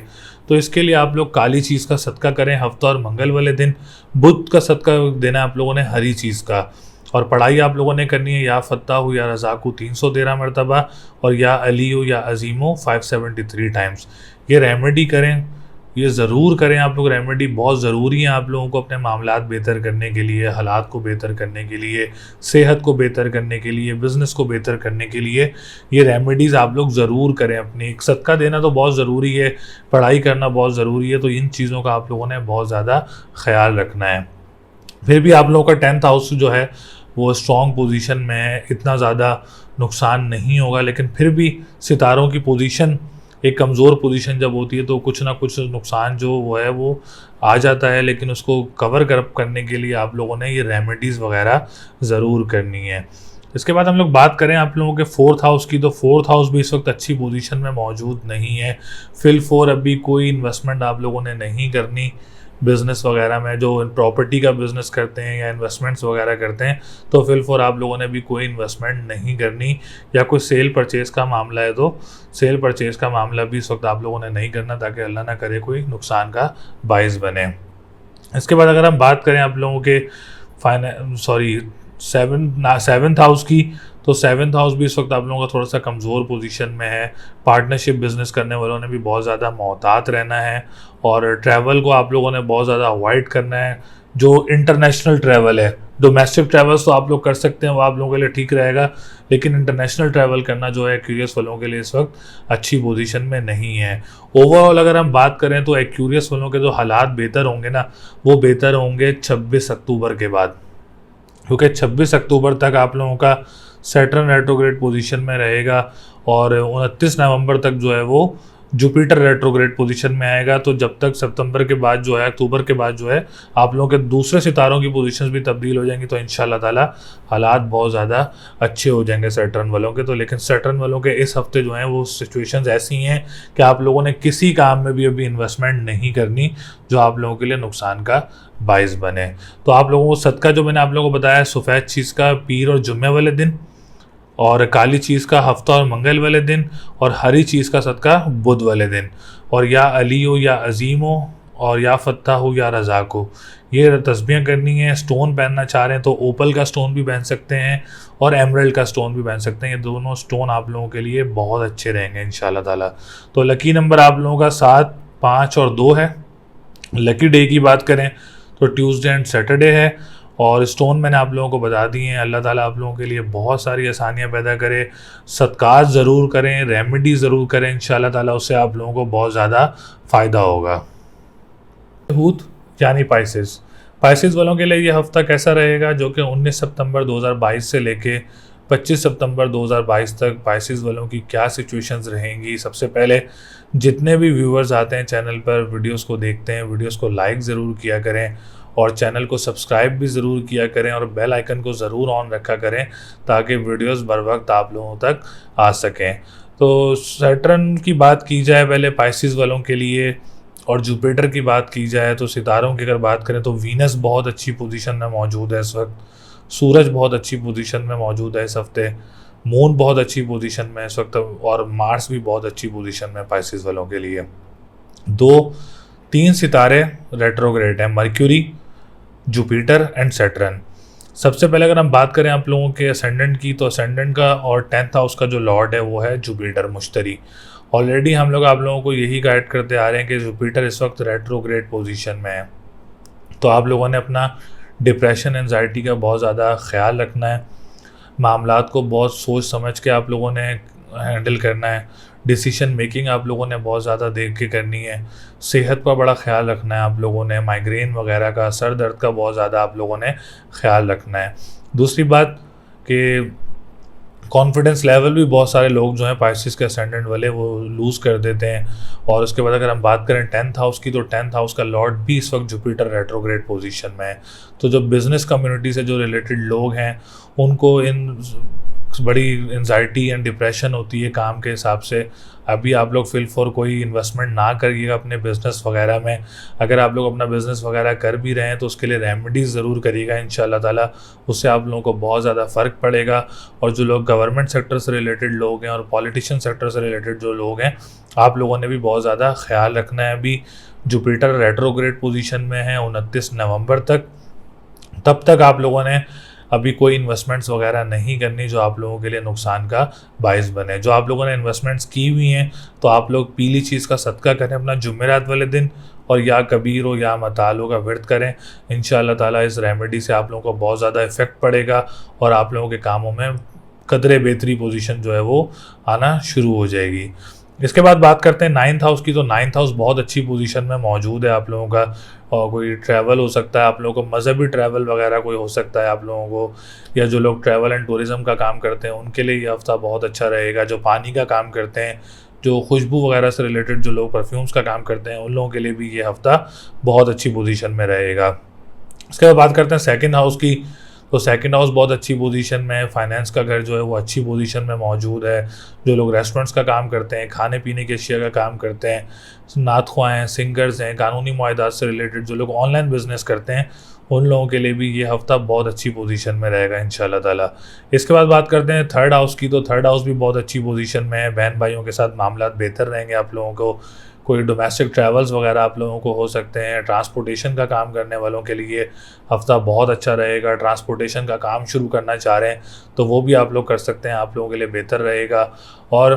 तो इसके लिए आप लोग काली चीज़ का सदका करें हफ्ता और मंगल वाले दिन। बुध का सदका देना है आप लोगों ने हरी चीज़ का। और पढ़ाई आप लोगों ने करनी है या फत्ताहु या रज़ाकु 313 मरतबा, और या अलीयु या अजीमो 573 टाइम्स। ये रेमेडी करें, ये ज़रूर करें आप लोग। रेमेडी बहुत ज़रूरी है आप लोगों को अपने मामलात बेहतर करने के लिए, हालात को बेहतर करने के लिए, सेहत को बेहतर करने के लिए, बिज़नेस को बेहतर करने के लिए ये रेमेडीज़ आप लोग ज़रूर करें। अपनी सदका देना तो बहुत ज़रूरी है, पढ़ाई करना बहुत ज़रूरी है, तो इन चीज़ों का आप लोगों ने बहुत ज़्यादा ख्याल रखना है। फिर भी आप लोगों का 10th हाउस जो है वो स्ट्रॉन्ग पोजीशन में है, इतना ज़्यादा नुकसान नहीं होगा। लेकिन फिर भी सितारों की पोजीशन एक कमज़ोर पोजीशन जब होती है तो कुछ ना कुछ नुकसान जो वो है वो आ जाता है, लेकिन उसको कवर करने के लिए आप लोगों ने ये रेमेडीज़ वगैरह ज़रूर करनी है। इसके बाद हम लोग बात करें आप लोगों के 4th हाउस की, तो 4th हाउस भी इस वक्त अच्छी पोजीशन में मौजूद नहीं है। फिल 4 अभी कोई इन्वेस्टमेंट आप लोगों ने नहीं करनी बिज़नेस वगैरह में। जो प्रॉपर्टी का बिज़नेस करते हैं या इन्वेस्टमेंट्स वगैरह करते हैं तो फिल 4 आप लोगों ने भी कोई इन्वेस्टमेंट नहीं करनी, या कोई सेल परचेज़ का मामला है तो सेल परचेज़ का मामला भी इस वक्त आप लोगों ने नहीं करना, ताकि अल्लाह ना करे कोई नुकसान का बाइस बने। इसके बाद अगर हम बात करें आप लोगों के सेवन्थ हाउस की, तो 7th हाउस भी इस वक्त आप लोगों का थोड़ा सा कमज़ोर पोजीशन में है। पार्टनरशिप बिज़नेस करने वालों ने भी बहुत ज़्यादा मोहतात रहना है, और ट्रैवल को आप लोगों ने बहुत ज़्यादा अवॉइड करना है। जो इंटरनेशनल ट्रैवल है, डोमेस्टिक ट्रैवल्स तो आप लोग कर सकते हैं, वो आप लोगों के लिए ठीक रहेगा, लेकिन इंटरनेशनल ट्रैवल करना जो है एक्वेरियस वालों के लिए इस वक्त अच्छी पोजीशन में नहीं है। ओवरऑल अगर हम बात करें तो एक्वेरियस वालों के जो हालात बेहतर होंगे ना, वो बेहतर होंगे 26 अक्टूबर के बाद, क्योंकि 26 अक्टूबर तक आप लोगों का सैटर्न रेट्रोग्रेड पोजीशन में रहेगा, और 29 नवंबर तक जो है वो जुपिटर रेट्रोग्रेड पोजीशन में आएगा। तो जब तक सितंबर के बाद जो है, अक्टूबर के बाद जो है आप लोगों के दूसरे सितारों की पोजीशंस भी तब्दील हो जाएंगी, तो इंशाल्लाह ताला हालात बहुत ज़्यादा अच्छे हो जाएंगे सैटर्न वालों के। तो लेकिन सैटर्न वालों के इस हफ्ते जो हैं वो सिचुएशंस ऐसी हैं कि आप लोगों ने किसी काम में भी अभी इन्वेस्टमेंट नहीं करनी जो आप लोगों के लिए नुकसान का बाइस बने। तो आप लोगों को सदका जो मैंने आप लोगों को बताया, सफ़ेद चीज़ का पीर और जुम्मे वाले दिन, और काली चीज़ का हफ्ता और मंगल वाले दिन, और हरी चीज़ का सदका बुध वाले दिन, और या अलीयो या अजीमो, और या फत्ताहु या रज़ाको, ये तस्बीह करनी है। स्टोन पहनना चाह रहे हैं तो ओपल का स्टोन भी पहन सकते हैं, और एमरल्ड का स्टोन भी पहन सकते हैं। ये दोनों स्टोन आप लोगों के लिए बहुत अच्छे रहेंगे इंशाल्लाह ताला। तो लकी नंबर आप लोगों का 7, 5 और 2 है। लकी डे की बात करें तो ट्यूसडे एंड सैटरडे है, और स्टोन मैंने आप लोगों को बता दिए हैं। अल्लाह ताला आप लोगों के लिए बहुत सारी आसानियाँ पैदा करे। सदक़ात ज़रूर करें, रेमेडी ज़रूर करें, इंशाल्लाह ताला उससे आप लोगों को बहुत ज़्यादा फ़ायदा होगा। हूत यानी पाइसेस वालों के लिए ये हफ़्ता कैसा रहेगा, जो कि 19 सितंबर 2022 से लेके 25 सितंबर 2022 तक पाइसेस वालों की क्या सिचुएशंस रहेंगी। सबसे पहले जितने भी व्यूअर्स आते हैं चैनल पर, वीडियोस को देखते हैं, वीडियोस को लाइक ज़रूर किया करें, और चैनल को सब्सक्राइब भी ज़रूर किया करें, और बेल आइकन को ज़रूर ऑन रखा करें ताकि वीडियोस बर वक्त आप लोगों तक आ सकें। तो सैटर्न की बात की जाए पहले पाइसेस वालों के लिए, और जुपिटर की बात की जाए तो सितारों की अगर बात करें तो वीनस बहुत अच्छी पोजीशन में मौजूद है इस वक्त, सूरज बहुत अच्छी पोजीशन में मौजूद है इस हफ्ते, मून बहुत अच्छी पोजीशन में इस वक्त, और मार्स भी बहुत अच्छी पोजीशन में पाइसेस वालों के लिए। 2-3 सितारे रेट्रोग्रेड हैं, मर्क्यूरी, जुपिटर एंड सैटर्न। सबसे पहले अगर हम बात करें आप लोगों के असेंडेंट की, तो असेंडेंट का और 10th हाउस का जो लॉर्ड है वो है जुपिटर मुश्तरी। ऑलरेडी हम लोग आप लोगों को यही गाइड करते आ रहे हैं कि जुपिटर इस वक्त रेट्रोग्रेड पोजीशन में है। तो आप लोगों ने अपना डिप्रेशन एंजाइटी का बहुत ज़्यादा ख्याल रखना है, मामलात को बहुत सोच समझ के आप लोगों ने हैंडल करना है, डिसीजन मेकिंग आप लोगों ने बहुत ज़्यादा देख के करनी है, सेहत का बड़ा ख्याल रखना है आप लोगों ने, माइग्रेन वगैरह का, सर दर्द का बहुत ज़्यादा आप लोगों ने ख्याल रखना है। दूसरी बात कि कॉन्फिडेंस लेवल भी बहुत सारे लोग जो हैं पाइसेस के असेंडेंट वाले वो लूज़ कर देते हैं। और उसके बाद अगर हम बात करें 10th हाउस की, तो 10th हाउस का लॉर्ड भी इस वक्त जुपिटर रेट्रोग्रेड पोजीशन में है। तो जो बिज़नेस कम्युनिटी से जो रिलेटेड लोग हैं उनको इन बड़ी एंजाइटी एंड डिप्रेशन होती है काम के हिसाब से। अभी आप लोग फिल फॉर कोई इन्वेस्टमेंट ना करिएगा अपने बिज़नेस वगैरह में। अगर आप लोग अपना बिज़नेस वगैरह कर भी रहे हैं तो उसके लिए रेमेडीज़ ज़रूर करिएगा इंशाल्लाह ताला, उससे आप लोगों को बहुत ज़्यादा फ़र्क पड़ेगा। और जो लोग गवर्नमेंट सेक्टर से रिलेटेड लोग हैं और पॉलिटिशियन सेक्टर से रिलेटेड जो लोग हैं, आप लोगों ने भी बहुत ज़्यादा ख्याल रखना है। अभी जुपिटर रेट्रोग्रेड पोजीशन में है 29 नवंबर तक, तब तक आप लोगों ने अभी कोई इन्वेस्टमेंट्स वगैरह नहीं करनी जो आप लोगों के लिए नुकसान का बायस बने। जो आप लोगों ने इन्वेस्टमेंट्स की हुई हैं तो आप लोग पीली चीज़ का सदका करें अपना जुमेरात वाले दिन, और या कबीर हो या मताल हो का व्रत करें। इंशाअल्लाह ताला इस रेमेडी से आप लोगों को बहुत ज़्यादा इफ़ेक्ट पड़ेगा और आप लोगों के कामों में कदरे बेहतरी पोजीशन जो है वो आना शुरू हो जाएगी। इसके बाद बात करते हैं 9th हाउस की। तो 9th हाउस बहुत अच्छी पोजीशन में मौजूद है आप लोगों का, और कोई ट्रैवल हो सकता है आप लोगों को, मज़हबी ट्रैवल वगैरह कोई हो सकता है आप लोगों को, या जो लोग ट्रैवल एंड टूरिज़म का काम करते हैं उनके लिए ये हफ़्ता बहुत अच्छा रहेगा। जो पानी का काम करते हैं, जो खुशबू वगैरह से रिलेटेड जो लोग परफ्यूम्स का काम करते हैं, उन लोगों के लिए भी ये हफ़्ता बहुत अच्छी पोजीशन में रहेगा। इसके बाद बात करते हैं 2nd हाउस की। तो 2nd हाउस बहुत अच्छी पोजीशन में है, फाइनेंस का घर जो है वो अच्छी पोजीशन में मौजूद है। जो लोग रेस्टोरेंट्स का काम करते हैं, खाने पीने की अशिया का काम करते हैं, नातख्वां हैं, सिंगर्स हैं, कानूनी मुआहदात से रिलेटेड जो लोग ऑनलाइन बिजनेस करते हैं, उन लोगों के लिए भी ये हफ़्ता बहुत अच्छी पोजीशन में रहेगा इंशाल्लाह ताला। इसके बाद बात करते हैं 3rd हाउस की। तो 3rd हाउस भी बहुत अच्छी पोजीशन में है, बहन भाइयों के साथ मामलात बेहतर रहेंगे आप लोगों को, कोई डोमेस्टिक ट्रैवल्स वगैरह आप लोगों को हो सकते हैं। ट्रांसपोर्टेशन का काम करने वालों के लिए हफ़्ता बहुत अच्छा रहेगा। ट्रांसपोर्टेशन का काम शुरू करना चाह रहे हैं तो वो भी आप लोग कर सकते हैं, आप लोगों के लिए बेहतर रहेगा। और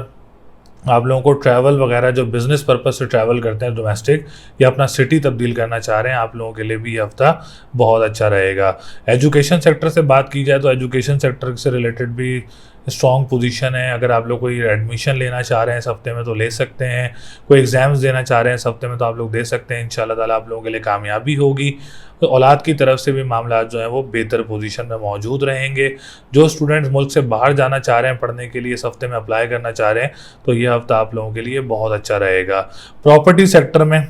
आप लोगों को ट्रैवल वगैरह जो बिज़नेस पर्पस से ट्रैवल करते हैं डोमेस्टिक, या अपना सिटी तब्दील करना चाह रहे हैं, आप लोगों के लिए भी ये हफ़्ता बहुत अच्छा रहेगा। एजुकेशन सेक्टर से बात की जाए तो एजुकेशन सेक्टर से रिलेटेड भी स्ट्रॉन्ग पोजीशन है। अगर आप लोग कोई एडमिशन लेना चाह रहे हैं इस हफ्ते में तो ले सकते हैं, कोई एग्ज़ाम्स देना चाह रहे हैं इस हफ्ते में तो आप लोग दे सकते हैं। इंशाल्लाह ताला आप लोगों के लिए कामयाबी होगी। तो औलाद की तरफ से भी मामला जो है वो बेहतर पोजीशन में मौजूद रहेंगे। जो स्टूडेंट्स मुल्क से बाहर जाना चाह रहे हैं पढ़ने के लिए, इस हफ्ते में अप्लाई करना चाह रहे हैं, तो ये हफ्ता आप लोगों के लिए बहुत अच्छा रहेगा। प्रॉपर्टी सेक्टर में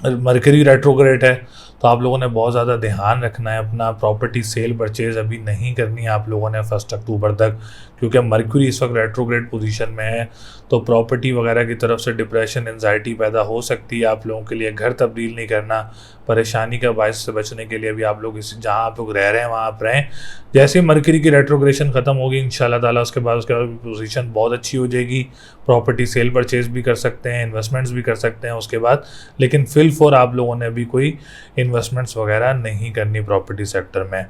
मरकरी रेट्रोग्रेड है तो आप लोगों ने बहुत ज़्यादा ध्यान रखना है। अपना प्रॉपर्टी सेल परचेज़ अभी नहीं करनी है आप लोगों ने 1 अक्टूबर तक, क्योंकि मरकरी इस वक्त रेट्रोग्रेड पोजीशन में है। तो प्रॉपर्टी वगैरह की तरफ से डिप्रेशन एंजाइटी पैदा हो सकती है आप लोगों के लिए। घर तब्दील नहीं करना, परेशानी का बायस से बचने के लिए भी आप लोग इस जहाँ आप लोग रह रहे हैं वहाँ आप रहें। जैसे ही मरकरी की रेट्रोग्रेशन ख़त्म होगी इंशाल्लाह ताला उसके बाद पोजीशन बहुत अच्छी हो जाएगी। प्रॉपर्टी सेल परचेज़ भी कर सकते हैं, इन्वेस्टमेंट्स भी कर सकते हैं उसके बाद। लेकिन फिल फॉर आप लोगों ने अभी कोई इन्वेस्टमेंट्स वगैरह नहीं करनी प्रॉपर्टी सेक्टर में।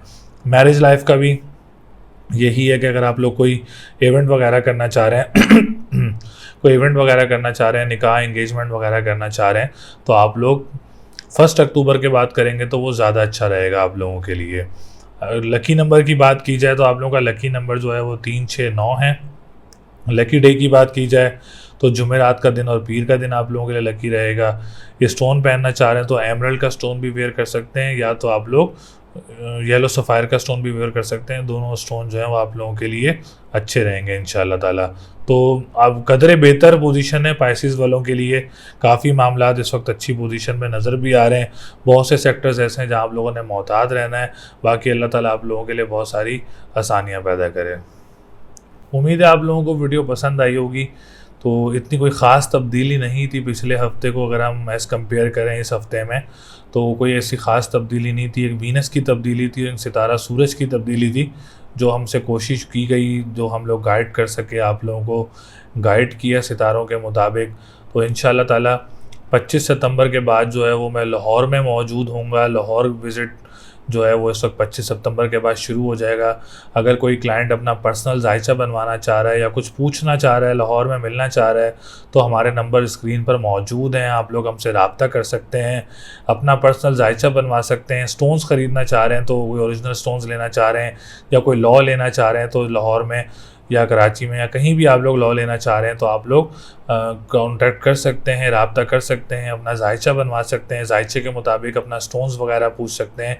मैरिज लाइफ का भी यही है कि अगर आप लोग कोई इवेंट वगैरह करना चाह रहे हैं कोई इवेंट वगैरह करना चाह रहे हैं, निकाह एंगेजमेंट वगैरह करना चाह रहे हैं, तो आप लोग 1 अक्टूबर के बाद करेंगे तो वो ज़्यादा अच्छा रहेगा आप लोगों के लिए। लकी नंबर की बात की जाए तो आप लोगों का लकी नंबर जो है वो 3, 6, 9 है। लकी डे की बात की जाए तो जुमेरात का दिन और पीर का दिन आप लोगों के लिए लकी रहेगा। ये स्टोन पहनना चाह रहे हैं तो एमरल्ड का स्टोन भी वेयर कर सकते हैं, या तो आप लोग येलो सफ़ायर का स्टोन भी वेयर कर सकते हैं। दोनों स्टोन जो हैं वो आप लोगों के लिए अच्छे रहेंगे इंशाल्लाह ताला। तो अब कदरे बेहतर पोजीशन है पाइसेस वालों के लिए। काफ़ी मामला इस वक्त अच्छी पोजीशन में नज़र भी आ रहे हैं। बहुत से सेक्टर्स ऐसे हैं जहां आप लोगों ने मोहतात रहना है। बाकी अल्लाह ताला आप लोगों के लिए बहुत सारी आसानियाँ पैदा करे। उम्मीद है आप लोगों को वीडियो पसंद आई होगी। तो इतनी कोई ख़ास तब्दीली नहीं थी पिछले हफ्ते को, अगर हम एज़ कंपेयर करें इस हफ्ते में तो कोई ऐसी ख़ास तब्दीली नहीं थी। एक वीनस की तब्दीली थी, एक सितारा सूरज की तब्दीली थी जो हमसे कोशिश की गई, जो हम लोग गाइड कर सके, आप लोगों को गाइड किया सितारों के मुताबिक। तो इंशाल्लाह ताला 25 सितंबर के बाद जो है वो मैं लाहौर में मौजूद होऊंगा। लाहौर विज़िट जो है वो इस वक्त 25 सितंबर के बाद शुरू हो जाएगा। अगर कोई क्लाइंट अपना पर्सनल जायचा बनवाना चाह रहा है या कुछ पूछना चाह रहा है, लाहौर में मिलना चाह रहा है, तो हमारे नंबर स्क्रीन पर मौजूद हैं, आप लोग हमसे रब्ता कर सकते हैं, अपना पर्सनल जायचा बनवा सकते हैं। स्टोन्स ख़रीदना चाह रहे हैं तो कोई ओरिजिनल स्टोन्स लेना चाह रहे हैं या कोई लॉ लेना चाह रहे हैं तो लाहौर में या कराची में या कहीं भी आप लोग लॉ लेना चाह रहे हैं तो आप लोग कांटेक्ट कर सकते हैं, रब्ता कर सकते हैं, अपना जायचा बनवा सकते हैं, जायचे के मुताबिक अपना स्टोन्स वगैरह पूछ सकते हैं,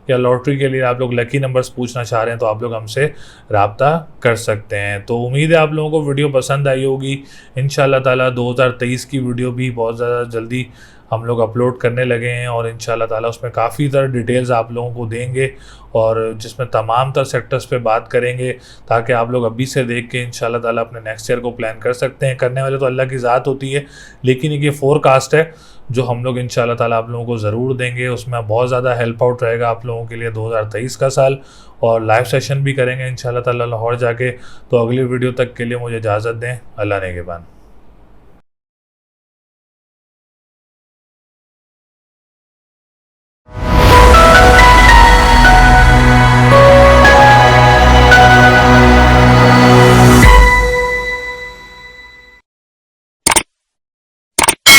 या लॉटरी के लिए आप लोग लकी नंबर्स पूछना चाह रहे हैं तो आप लोग हमसे रब्ता कर सकते हैं। तो उम्मीद है आप लोगों को वीडियो पसंद आई होगी। इंशाल्लाह ताला 2023 की वीडियो भी बहुत ज़्यादा जल्दी हम लोग अपलोड करने लगे हैं और इंशाल्लाह ताला उसमें काफ़ी तरह डिटेल्स आप लोगों को देंगे और जिसमें तमाम तर सेक्टर्स पे बात करेंगे, ताकि आप लोग अभी से देख के इंशाल्लाह ताला अपने नेक्स्ट ईयर को प्लान कर सकते हैं। करने वाले तो अल्लाह की ज़ात होती है, लेकिन ये फोरकास्ट है जो हम लोग इंशाल्लाह ताला आप लोगों को ज़रूर देंगे। उसमें बहुत ज़्यादा हेल्प आउट रहेगा आप लोगों के लिए 2023 का साल, और लाइव सेशन भी करेंगे इंशाल्लाह ताला लाहौर जाके। तो अगली वीडियो तक के लिए मुझे इजाज़त दें। अल्लाह नेगेबान।